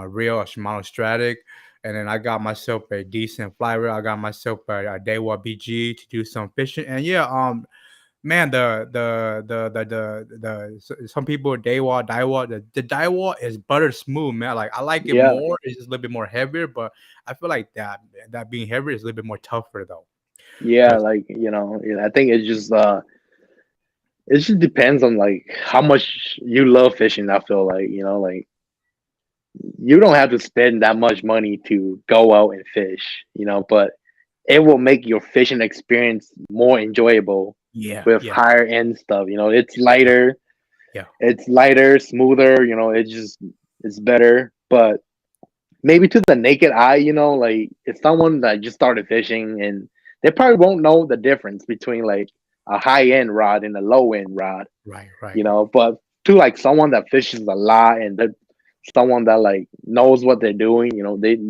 real, a Shimano Stratic, and then I got myself a decent fly reel. I got myself a Daiwa BG to do some fishing, and yeah, man, some people Daiwa, the Daiwa is butter smooth, man. Like I like it yeah, more. It's just a little bit more heavier, but I feel like that being heavier is a little bit more tougher though. yeah. Cause Like yeah, I think it just depends on like how much you love fishing. I feel like like you don't have to spend that much money to go out and fish, but it will make your fishing experience more enjoyable yeah, with yeah, higher end stuff. yeah, yeah, It's lighter, smoother. It's better. But maybe to the naked eye, like if someone that just started fishing and they probably won't know the difference between like a high end rod and a low end rod, right, right. but to like someone that fishes a lot and someone that like knows what they're doing,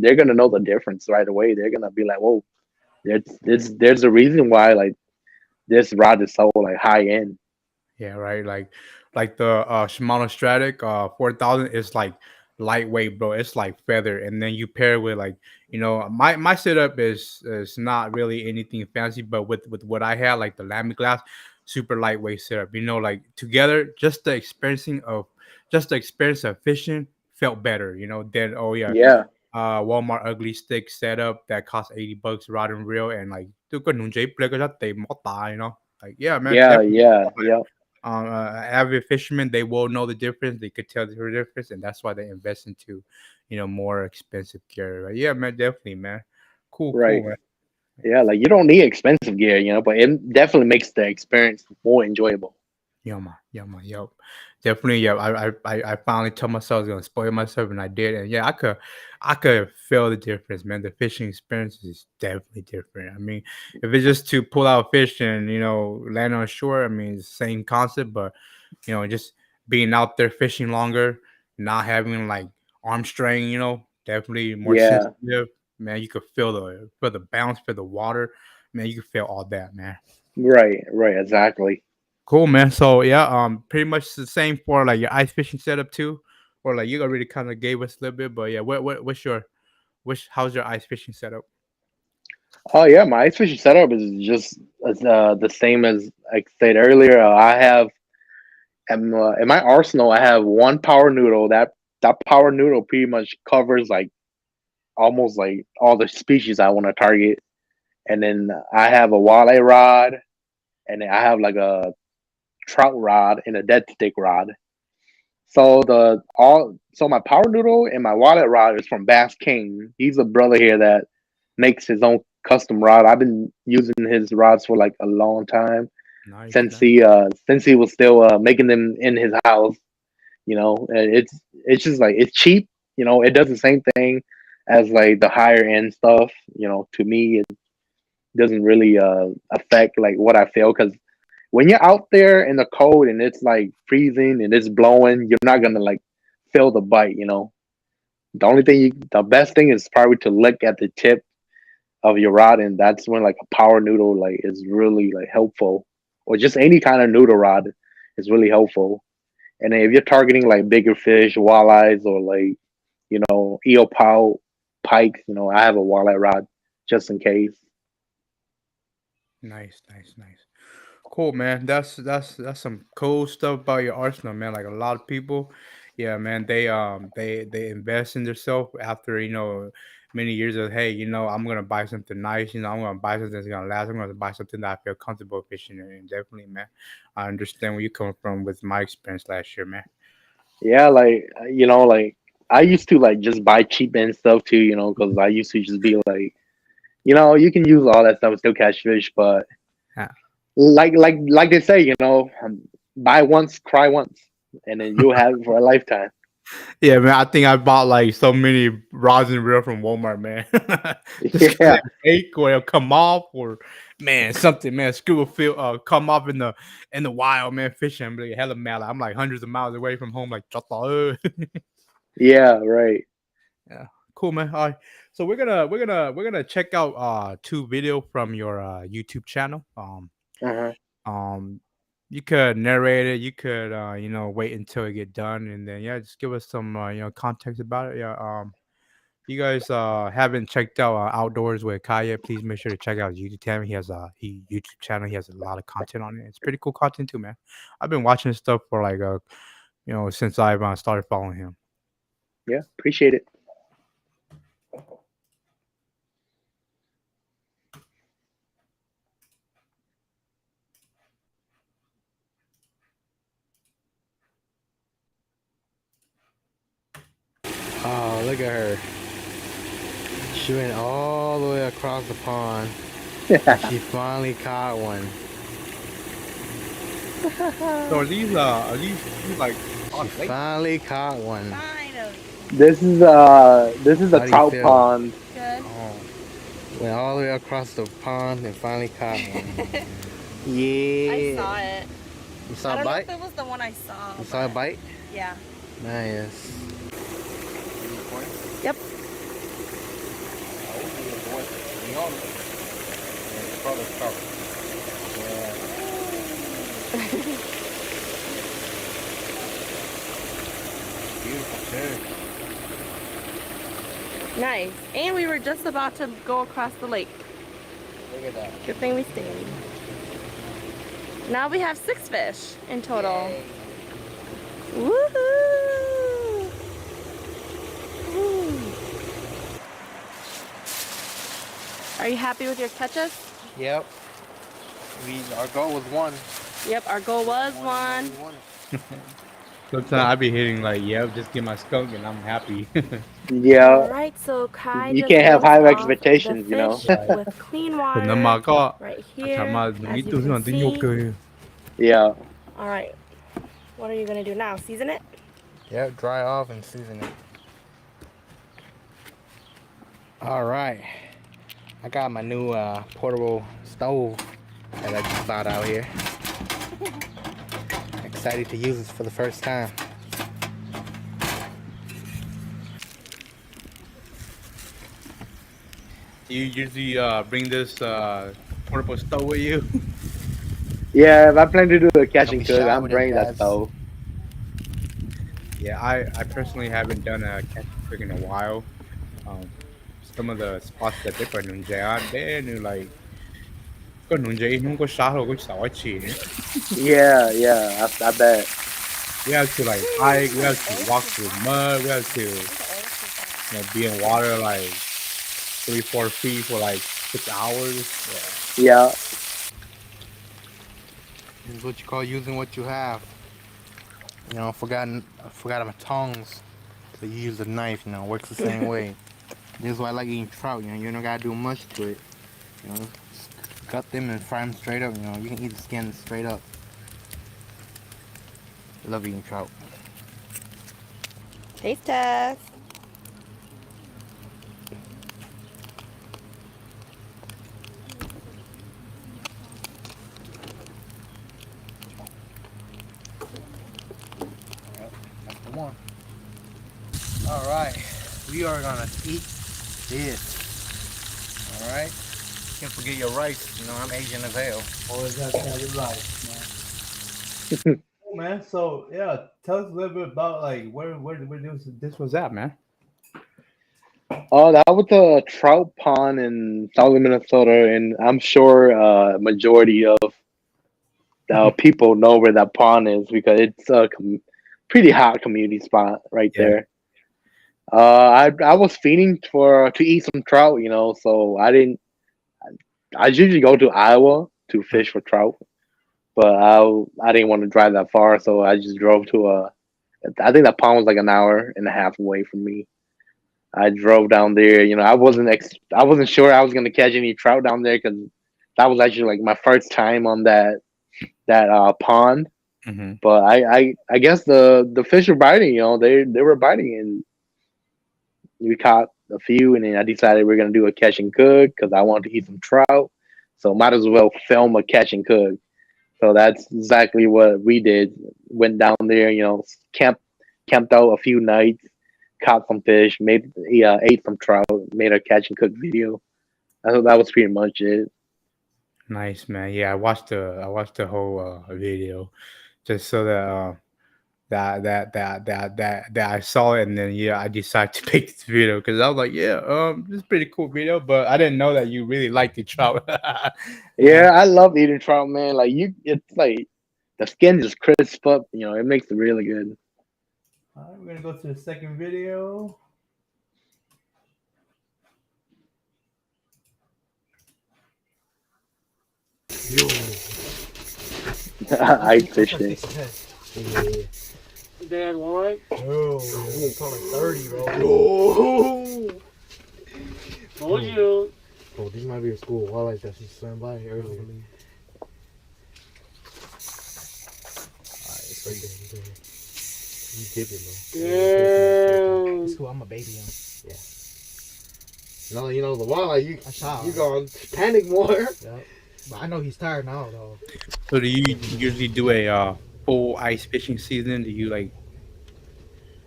they're gonna know the difference right away. They're gonna be like, whoa, there's a reason why like this rod is so like high end. Yeah, right. Like the Shimano Stratic 4000 is like lightweight, bro. It's like feather, and then you pair it with like my setup is not really anything fancy, but with what I had like the Lamy glass, super lightweight setup. Like together, just the experience of fishing felt better. Than oh yeah, Yeah, Walmart ugly stick setup that cost $80 rod and reel, and like tôi có nung giấy play cái đó tiền mất tài. Like yeah, man, yeah, definitely yeah, yeah. avid fishermen, they will know the difference. They could tell the difference, and that's why they invest into, more expensive gear. Right? Yeah, man, definitely, man. Cool, Right. cool, man. Yeah, like you don't need expensive gear, but it definitely makes the experience more enjoyable. Yeah, man, yep. Definitely, yeah. I finally told myself I was gonna spoil myself, and I did. And yeah, I could feel the difference, man. The fishing experience is definitely different. I mean, if it's just to pull out fish and land on shore, I mean, it's the same concept, but just being out there fishing longer, not having like arm strain, definitely more Yeah, sensitive. Man, you could feel the bounce, feel the water. Man, you could feel all that, man. right, right, exactly. Cool, man. So yeah, pretty much the same for like your ice fishing setup too, or like you already kind of gave us a little bit, but yeah, how's your ice fishing setup? Oh yeah, my ice fishing setup is just the same as I said earlier. I have in my arsenal, I have one power noodle. That power noodle pretty much covers like almost like all the species I want to target. And then I have a walleye rod, and then I have like a trout rod and a dead stick rod. So my power noodle and my wallet rod is from Bass King. He's a brother here that makes his own custom rod. I've been using his rods for like a long time Nice, since nice, he was still making them in his house. And it's just like it's cheap. It does the same thing as like the higher end stuff. To me, it doesn't really affect like what I feel because when you're out there in the cold and it's like freezing and it's blowing, you're not gonna like feel the bite. The best thing is probably to look at the tip of your rod, and that's when like a power noodle like is really like helpful, or just any kind of noodle rod is really helpful. And then if you're targeting like bigger fish, walleyes, or like eel pout, pikes, I have a walleye rod just in case. nice, nice, nice. Cool, man. That's some cool stuff about your arsenal, man. Like a lot of people, yeah, man. They invest in themselves after many years of hey, I'm gonna buy something nice. I'm gonna buy something that's gonna last. I'm gonna buy something that I feel comfortable fishing in. And definitely, man. I understand where you come from with my experience last year, man. Yeah, like like I used to like just buy cheap and stuff too, because I used to just be like, you can use all that stuff and still catch fish, but Yeah. like they say, buy once, cry once, and then you'll have it for a lifetime. Yeah, man. I think I bought like so many rods and reel from Walmart, man. Just because Yeah, they break or they'll come off, or man, something, man. Screw will feel come off in the wild, man. Fishing, I'm like hella mad. Like, I'm like hundreds of miles away from home, like yeah, right. yeah, cool, man. All right, so we're gonna check out two video from your YouTube channel. Uh-huh. Um, you could narrate it. You could wait until it get done, and then yeah, just give us some context about it. Yeah. You guys haven't checked out Outdoors with Kai yet, please make sure to check out his YouTube channel. He has a YouTube channel. He has a lot of content on it. It's pretty cool content too, man. I've been watching his stuff for like since I've started following him. Yeah, appreciate it. Oh, look at her. She went all the way across the pond and she finally caught one. So are these like She on lake? finally caught one. Finally. This is a How do you trout feel? pond. Good. Oh, Went all the way across the pond and finally caught one. I Yeah. saw it. You I saw a don't know bite? if it was the one I saw. You saw a but bite? Yeah. Nice. Yep. Beautiful fish. Nice. And we were just about to go across the lake. Look at that. Good thing we stayed. Now we have 6 fish in total. Yay. Woohoo! Woo. Are you happy with your catches? Yep. Our goal was one. Yep, our goal was one. We won it. sometimes I be hitting like just get my skunk and I'm happy. Yeah, Alright, so Kai you just can't have rinsed high off the expectations. fish with clean Kung water maka, right at here, tama as you dito can sa tinyo see. kayo. Yeah. Alright, what are you gonna do now? Season it? Yep, dry off and season it. All right, I got my new portable stove that I just bought out here. Excited to use this for the first time. You usually bring this portable stove with you. Yeah, if I plan to do a catch Don't and be cook, shy I'm with it, bringing that guys. stove. Yeah, I personally haven't done a catch and cook in a while. Um, some of the spots that they put nunjay on, they knew like có nunjay không có sao đâu có sao chi. Yeah, yeah, I bet. We have to like hike, we have to walk through mud, we have to be in water like 3 4 feet for like 6 hours. Yeah, This is what you call using what you have. You know, I forgot my tongs. So you use a knife, works the same way. This is why I like eating trout, you don't gotta do much to it. Just cut them and fry them straight up, you can eat the skin straight up. I love eating trout. Taste test. Yep, that's the one. Alright, we are gonna eat this. Alright? Can't forget your rice, I'm Asian as hell. Always gotta tell your life, man. Cool, man. So yeah, tell us a little bit about like where this was at, man. oh, that was a trout pond in southern Minnesota, and I'm sure majority of the people know where that pond is because it's a pretty hot community spot right Yeah. there. I was feeding for to eat some trout, so I didn't. I usually go to Iowa to fish for trout, but I didn't want to drive that far, so I just drove to I think that pond was like an hour and a half away from me. I drove down there. I wasn't sure I was gonna catch any trout down there because that was actually like my first time on that pond. Mm-hmm. But I guess the fish were biting. They were biting, and we caught a few. And then I decided we are gonna do a catch and cook because I wanted to eat some trout. So might as well film a catch and cook. So that's exactly what we did. Went down there, camped out a few nights, caught some fish, ate some trout, made a catch and cook video. I thought that was pretty much it. Nice, man. Yeah, I watched the whole video just so that that I saw it, and then yeah, I decided to make this video because I was like, yeah, this is a pretty cool video, but I didn't know that you really like the trout. Yeah. Yeah, I love eating trout, man. It's like the skin just crisp up. It makes it really good. All right, we're gonna go to the second video. Yo, I fishing. Yeah. Dad, what? Yo, I'm probably 30, bro. Yo. Told you. Bro, these might be a school of wildlife that just swam by earlier. Alright, it's right there. You dip it, bro. Damn. It's cool. I'm a baby. No, the wildlife, I shot. you gonna panic more. Yep. But I know he's tired now, though. So do you usually do a full ice fishing season? Do you like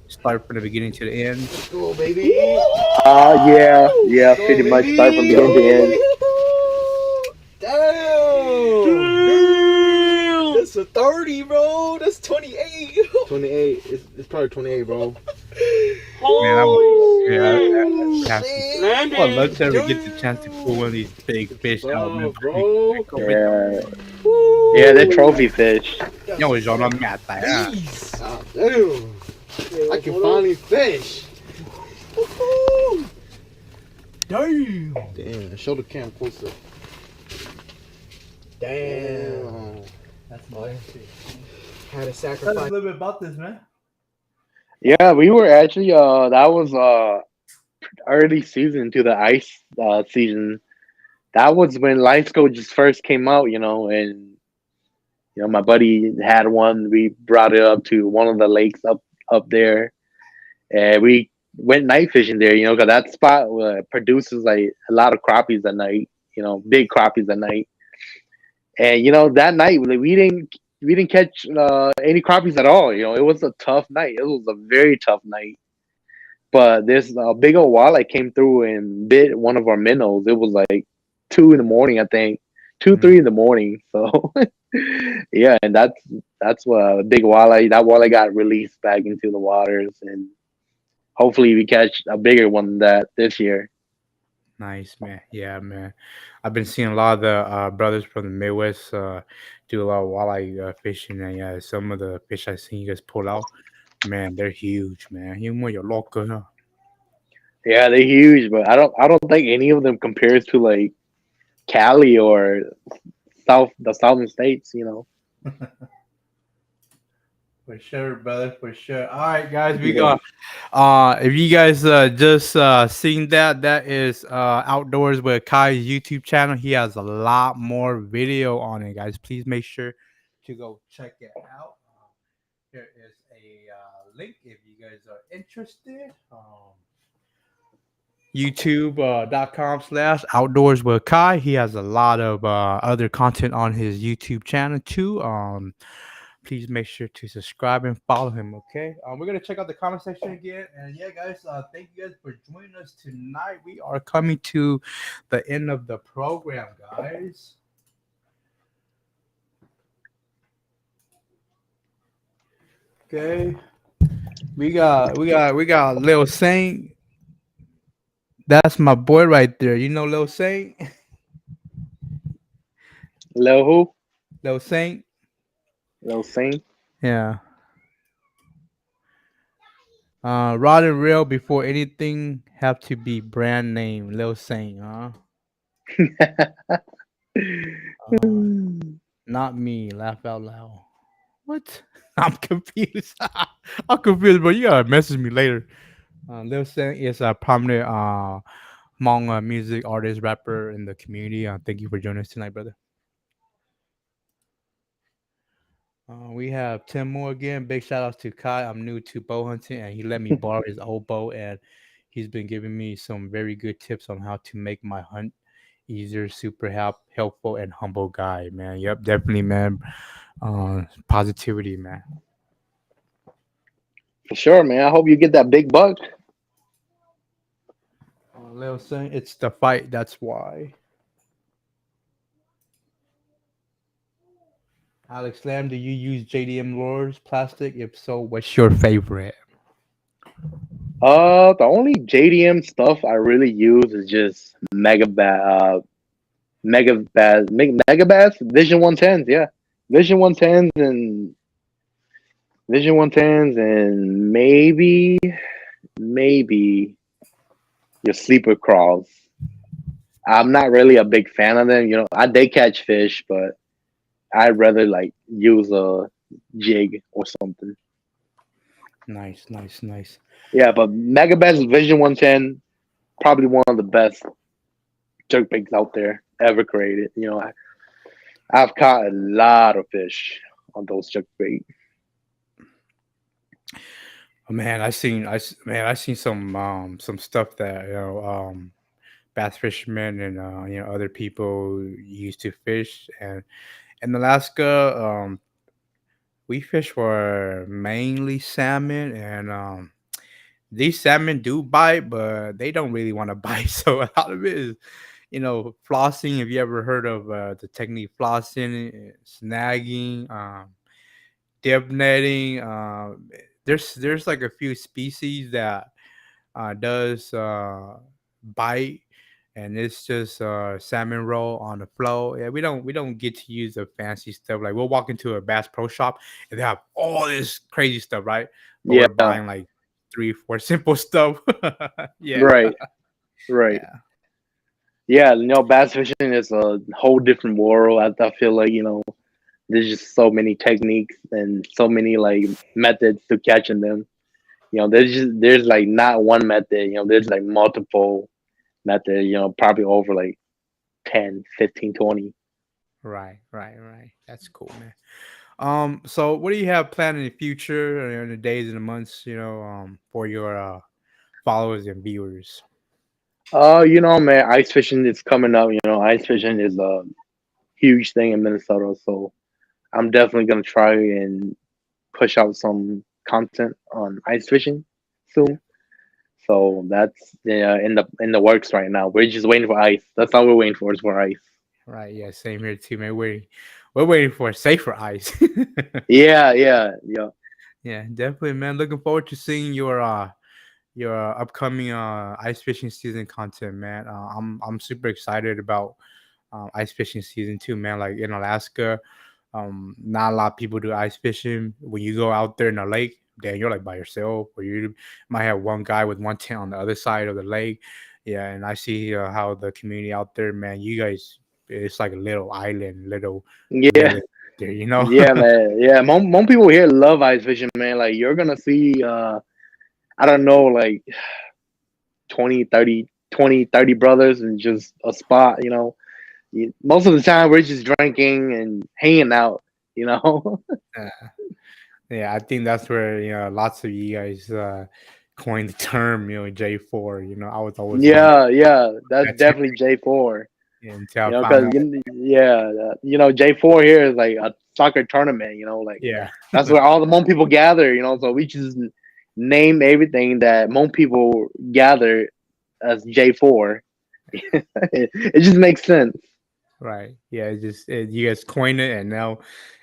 start from the beginning to the end? Go, baby. Yeah, Go, pretty much baby. start from beginning to end. Damn. That's a 30, bro. That's 28. 28. It's probably 28, bro. Man, I would, yeah, Landon. well, let's ever get the chance to pull one of these big fish out, man. Bro. Yeah, they're trophy fish. Yo, j'en ai mis à terre. Jeez. Ah, damn. I can finally fish. Damn. Damn. Show the cam closer. Damn. That's my Had to Tell us a sacrifice. little bit about this, man. Yeah, we were actually that was early season to the ice season. That was when Life Coaches first came out, and my buddy had one. We brought it up to one of the lakes up there, and we went night fishing there. Because that spot produces like a lot of crappies at night. Big crappies at night. And that night like, we didn't catch any crappies at all. It was a tough night. It was a very tough night. But this big old walleye came through and bit one of our minnows. It was like 2 in the morning, I think, 2, 3 in the morning. So yeah, and that's what a big walleye. That walleye got released back into the waters, and hopefully we catch a bigger one than that this year. Nice, man. Yeah, man. I've been seeing a lot of the brothers from the Midwest do a lot of walleye fishing, and yeah, some of the fish I seen you guys pull out, man, they're huge, man. You more your local, huh? Yeah, they're huge, but I don't think any of them compares to like Cali or the southern states. For sure, brother, for sure. All right, guys, we Yeah. got if you guys just seen that is Outdoors with Kai's YouTube channel. He has a lot more video on it, guys. Please make sure to go check it out. Here is a link if you guys are interested. YouTube.com/Outdoors with Kai. He has a lot of other content on his YouTube channel too. Please make sure to subscribe and follow him. Okay. We're gonna check out the comment section again. And yeah, guys, thank you guys for joining us tonight. We are coming to the end of the program, guys. Okay. We got Lil Saint. That's my boy right there. You know Lil Saint? Lil who? Lil Saint? Lil Sing. Yeah. Rod and Real before anything have to be brand name. Lil Saint, huh? Uh, not me. Laugh out loud. What? I'm confused. I'm confused, but you gotta message me later. Lil Sen is a prominent Hmong music artist, rapper in the community. Thank you for joining us tonight, brother. We have Tim Moore again. Big shout outs to Kai. I'm new to bow hunting, and he let me borrow his old bow, and he's been giving me some very good tips on how to make my hunt easier. Super helpful, and humble guy, man. Yep, definitely, man. Positivity, man. For sure, man. I hope you get that big buck. Lil Sen, it's the fight. That's why. Alex Lamb, do you use JDM lures plastic? If so, what's your favorite? The only JDM stuff I really use is just Mega Bass, Vision 110s, yeah. Vision 110s and Vision 110s and maybe your sleeper crawls. I'm not really a big fan of them. They catch fish, but I'd rather like use a jig or something. Nice, nice, nice. Yeah, but Mega Bass Vision 110, probably one of the best jerkbaits out there ever created. I've caught a lot of fish on those jerkbait. Oh, man, I seen some stuff that bass fishermen and other people used to fish, and in Alaska we fish for mainly salmon, and these salmon do bite, but they don't really want to bite. So a lot of it is, flossing. Have you ever heard of the technique flossing, snagging, dip netting? There's like a few species that does bite, and it's just salmon roll on the flow. Yeah, we don't get to use the fancy stuff. Like we'll walk into a Bass Pro Shop and they have all this crazy stuff, right? But we're Yeah, buying like 3, 4 simple stuff. Yeah, right, right. yeah, Yeah, bass fishing is a whole different world. I feel like, there's just so many techniques and so many like methods to catching them. There's like not one method, there's like multiple methods, probably over like 10, 15, 20. right, right, right. That's cool, man. So what do you have planned in the future, in the days and the months, for your followers and viewers? Man, ice fishing is coming up. Ice fishing is a huge thing in Minnesota. So I'm definitely gonna try and push out some content on ice fishing soon. So that's in the works right now. We're just waiting for ice. That's all we're waiting for is for ice. Right. Yeah. Same here too, man. We're waiting for safer ice. Yeah, yeah, yeah. Yeah, definitely, man. Looking forward to seeing your upcoming ice fishing season content, man. I'm super excited about ice fishing season too, man. Like in Alaska, not a lot of people do ice fishing. When you go out there in the lake, then you're like by yourself, or you might have one guy with one tent on the other side of the lake. Yeah, and I see how the community out there, man. You guys, it's like a little island, little Yeah, village there, you know. yeah, man. Yeah, most people here love ice fishing, man. Like you're gonna see I don't know, like 20, 30 brothers in just a spot, most of the time we're just drinking and hanging out, you know. Yeah, yeah, I think that's where lots of you guys coined the term, J4. I was always wondering Yeah, yeah, that's that too, definitely J4. until I found Because out. J4 here is like a soccer tournament. Like Yeah, that's where all the Hmong people gather. So we just name everything that Hmong people gather as J4. It just makes sense. right. Yeah, you guys coined it, and now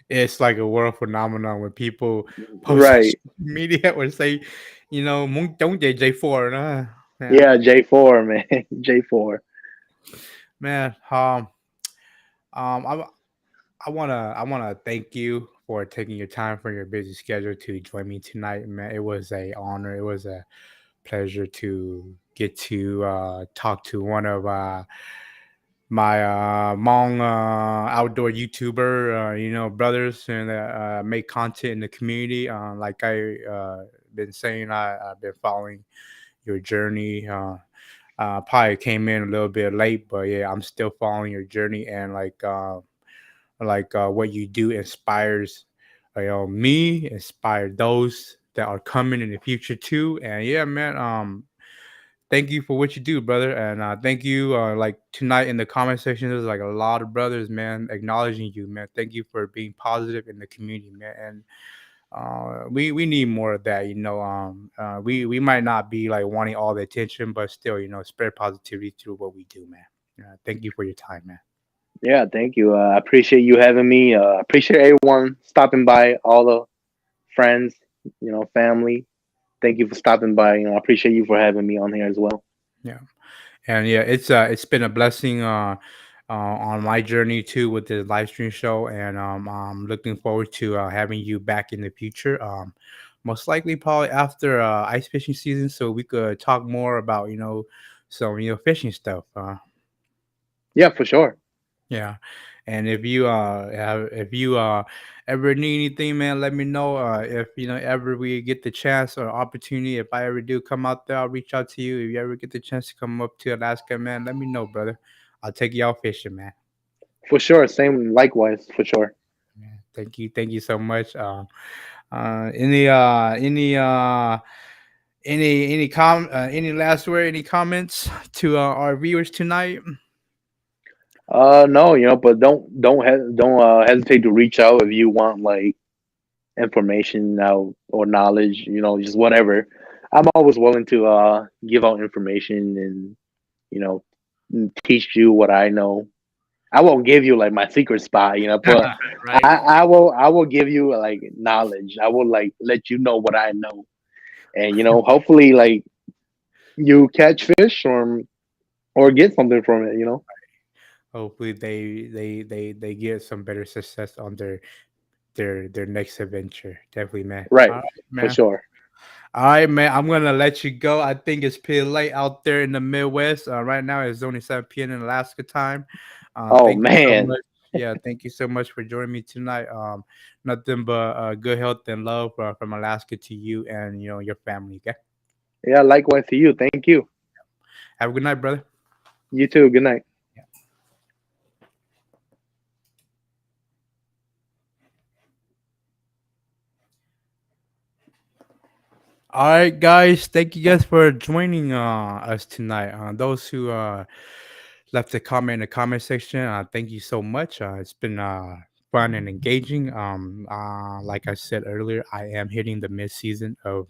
it's like a world phenomenon when people post on Right. social media or say, "Muốn chống J J4." Yeah, Yeah, J4, man. J4. man. I I wanna thank you for taking your time from your busy schedule to join me tonight, man. It was a honor. It was a pleasure to get to talk to one of my Hmong outdoor YouTuber, brothers and make content in the community. Like I been saying, I've been following your journey. Probably came in a little bit late, but yeah, I'm still following your journey and what you do inspires me, inspire those that are coming in the future too. And yeah, man, thank you for what you do, brother. And thank you. Like tonight in the comment section, there's like a lot of brothers, man, acknowledging you, man. Thank you for being positive in the community, man. And we need more of that, we might not be like wanting all the attention, but still, spread positivity through what we do, man. Thank you for your time, man. Yeah, thank you. I appreciate you having me. Appreciate everyone stopping by, all the friends, family. Thank you for stopping by. I appreciate you for having me on here as well. Yeah. And yeah, it's been a blessing on my journey too with the live stream show, and I'm looking forward to having you back in the future. Most likely, probably after ice fishing season, so we could talk more about some fishing stuff. Yeah, for sure. Yeah, and if you ever need anything, man, let me know. If ever we get the chance or opportunity, if I ever do come out there, I'll reach out to you. If you ever get the chance to come up to Alaska, man, let me know, brother. I'll take you out fishing, man. For sure. Same likewise, for sure. Yeah, thank you so much. Any last word, any comments to our viewers tonight? No, but don't hesitate to reach out if you want like information now or knowledge, just whatever. I'm always willing to give out information and you know teach you what I know. I won't give you like my secret spot, but Right. I will give you like knowledge. I will like let you know what I know, and hopefully like you catch fish or get something from it. Hopefully they get some better success on their next adventure. Definitely, man. Right, All right, for man. sure. All right, man. I'm gonna let you go. I think it's pretty late out there in the Midwest. Right now it's only 7 p.m. in Alaska time. Oh Thank you so man, much. Yeah, thank you so much for joining me tonight. Nothing but good health and love from Alaska to you and your family. Okay. yeah, likewise to you. Thank you. Have a good night, brother. You too. Good night. All right, guys. Thank you guys for joining us tonight. Those who left a comment in the comment section, thank you so much. It's been fun and engaging. Like I said earlier, I am hitting the mid season of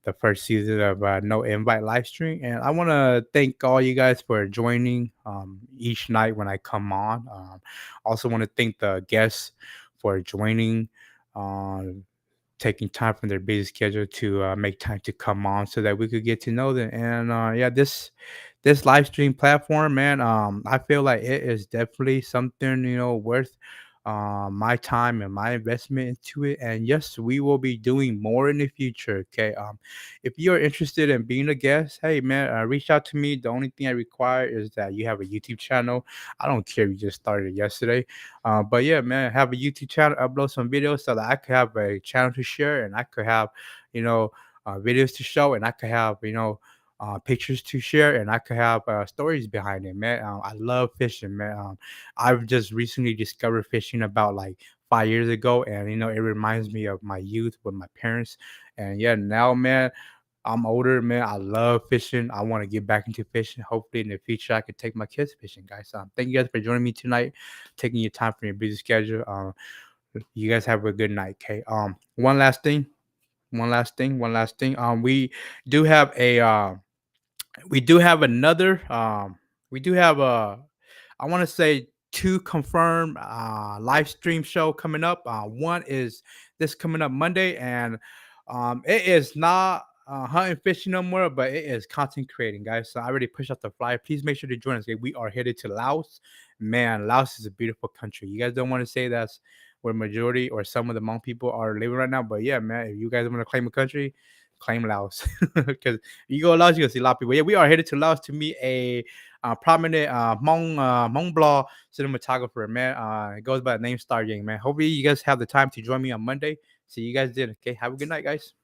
the first season of No Invite live stream, and I want to thank all you guys for joining each night when I come on. Also, want to thank the guests for joining. Um, Taking time from their busy schedule to make time to come on so that we could get to know them. And yeah, this live stream platform, man, I feel like it is definitely something worth my time and my investment into it. And yes, we will be doing more in the future. Okay, if you're interested in being a guest, hey man, reach out to me. The only thing I require is that you have a YouTube channel. I don't care if you just started yesterday, but yeah, man, have a YouTube channel, upload some videos so that I could have a channel to share and I could have, you know, videos to show and I could have, pictures to share and I could have stories behind it, man. I love fishing, man. I've just recently discovered fishing about like 5 years ago, and it reminds me of my youth with my parents. And yeah, now, man, I'm older, man. I love fishing. I want to get back into fishing. Hopefully, in the future, I could take my kids fishing, guys. Thank you guys for joining me tonight, taking your time from your busy schedule. You guys have a good night. Okay. One last thing. One last thing. Do have a we do have another we do have a I want to say two confirmed live stream show coming up. One is this coming up Monday, and it is not hunting fishing no more, but it is content creating, guys. So I already pushed out the flyer. Please make sure to join us. Okay? We are headed to Laos. Man, Laos is a beautiful country. You guys don't want to say that's where majority or some of the Hmong people are living right now, but yeah, man, if you guys want to claim a country, claim Laos because you go to Laos, you gonna see a lot of people. Yeah, we are headed to Laos to meet a prominent Mont Blanc cinematographer, man. It goes by the name Star Yang, man. Hopefully, you guys have the time to join me on Monday. See you guys then. Okay, have a good night, guys.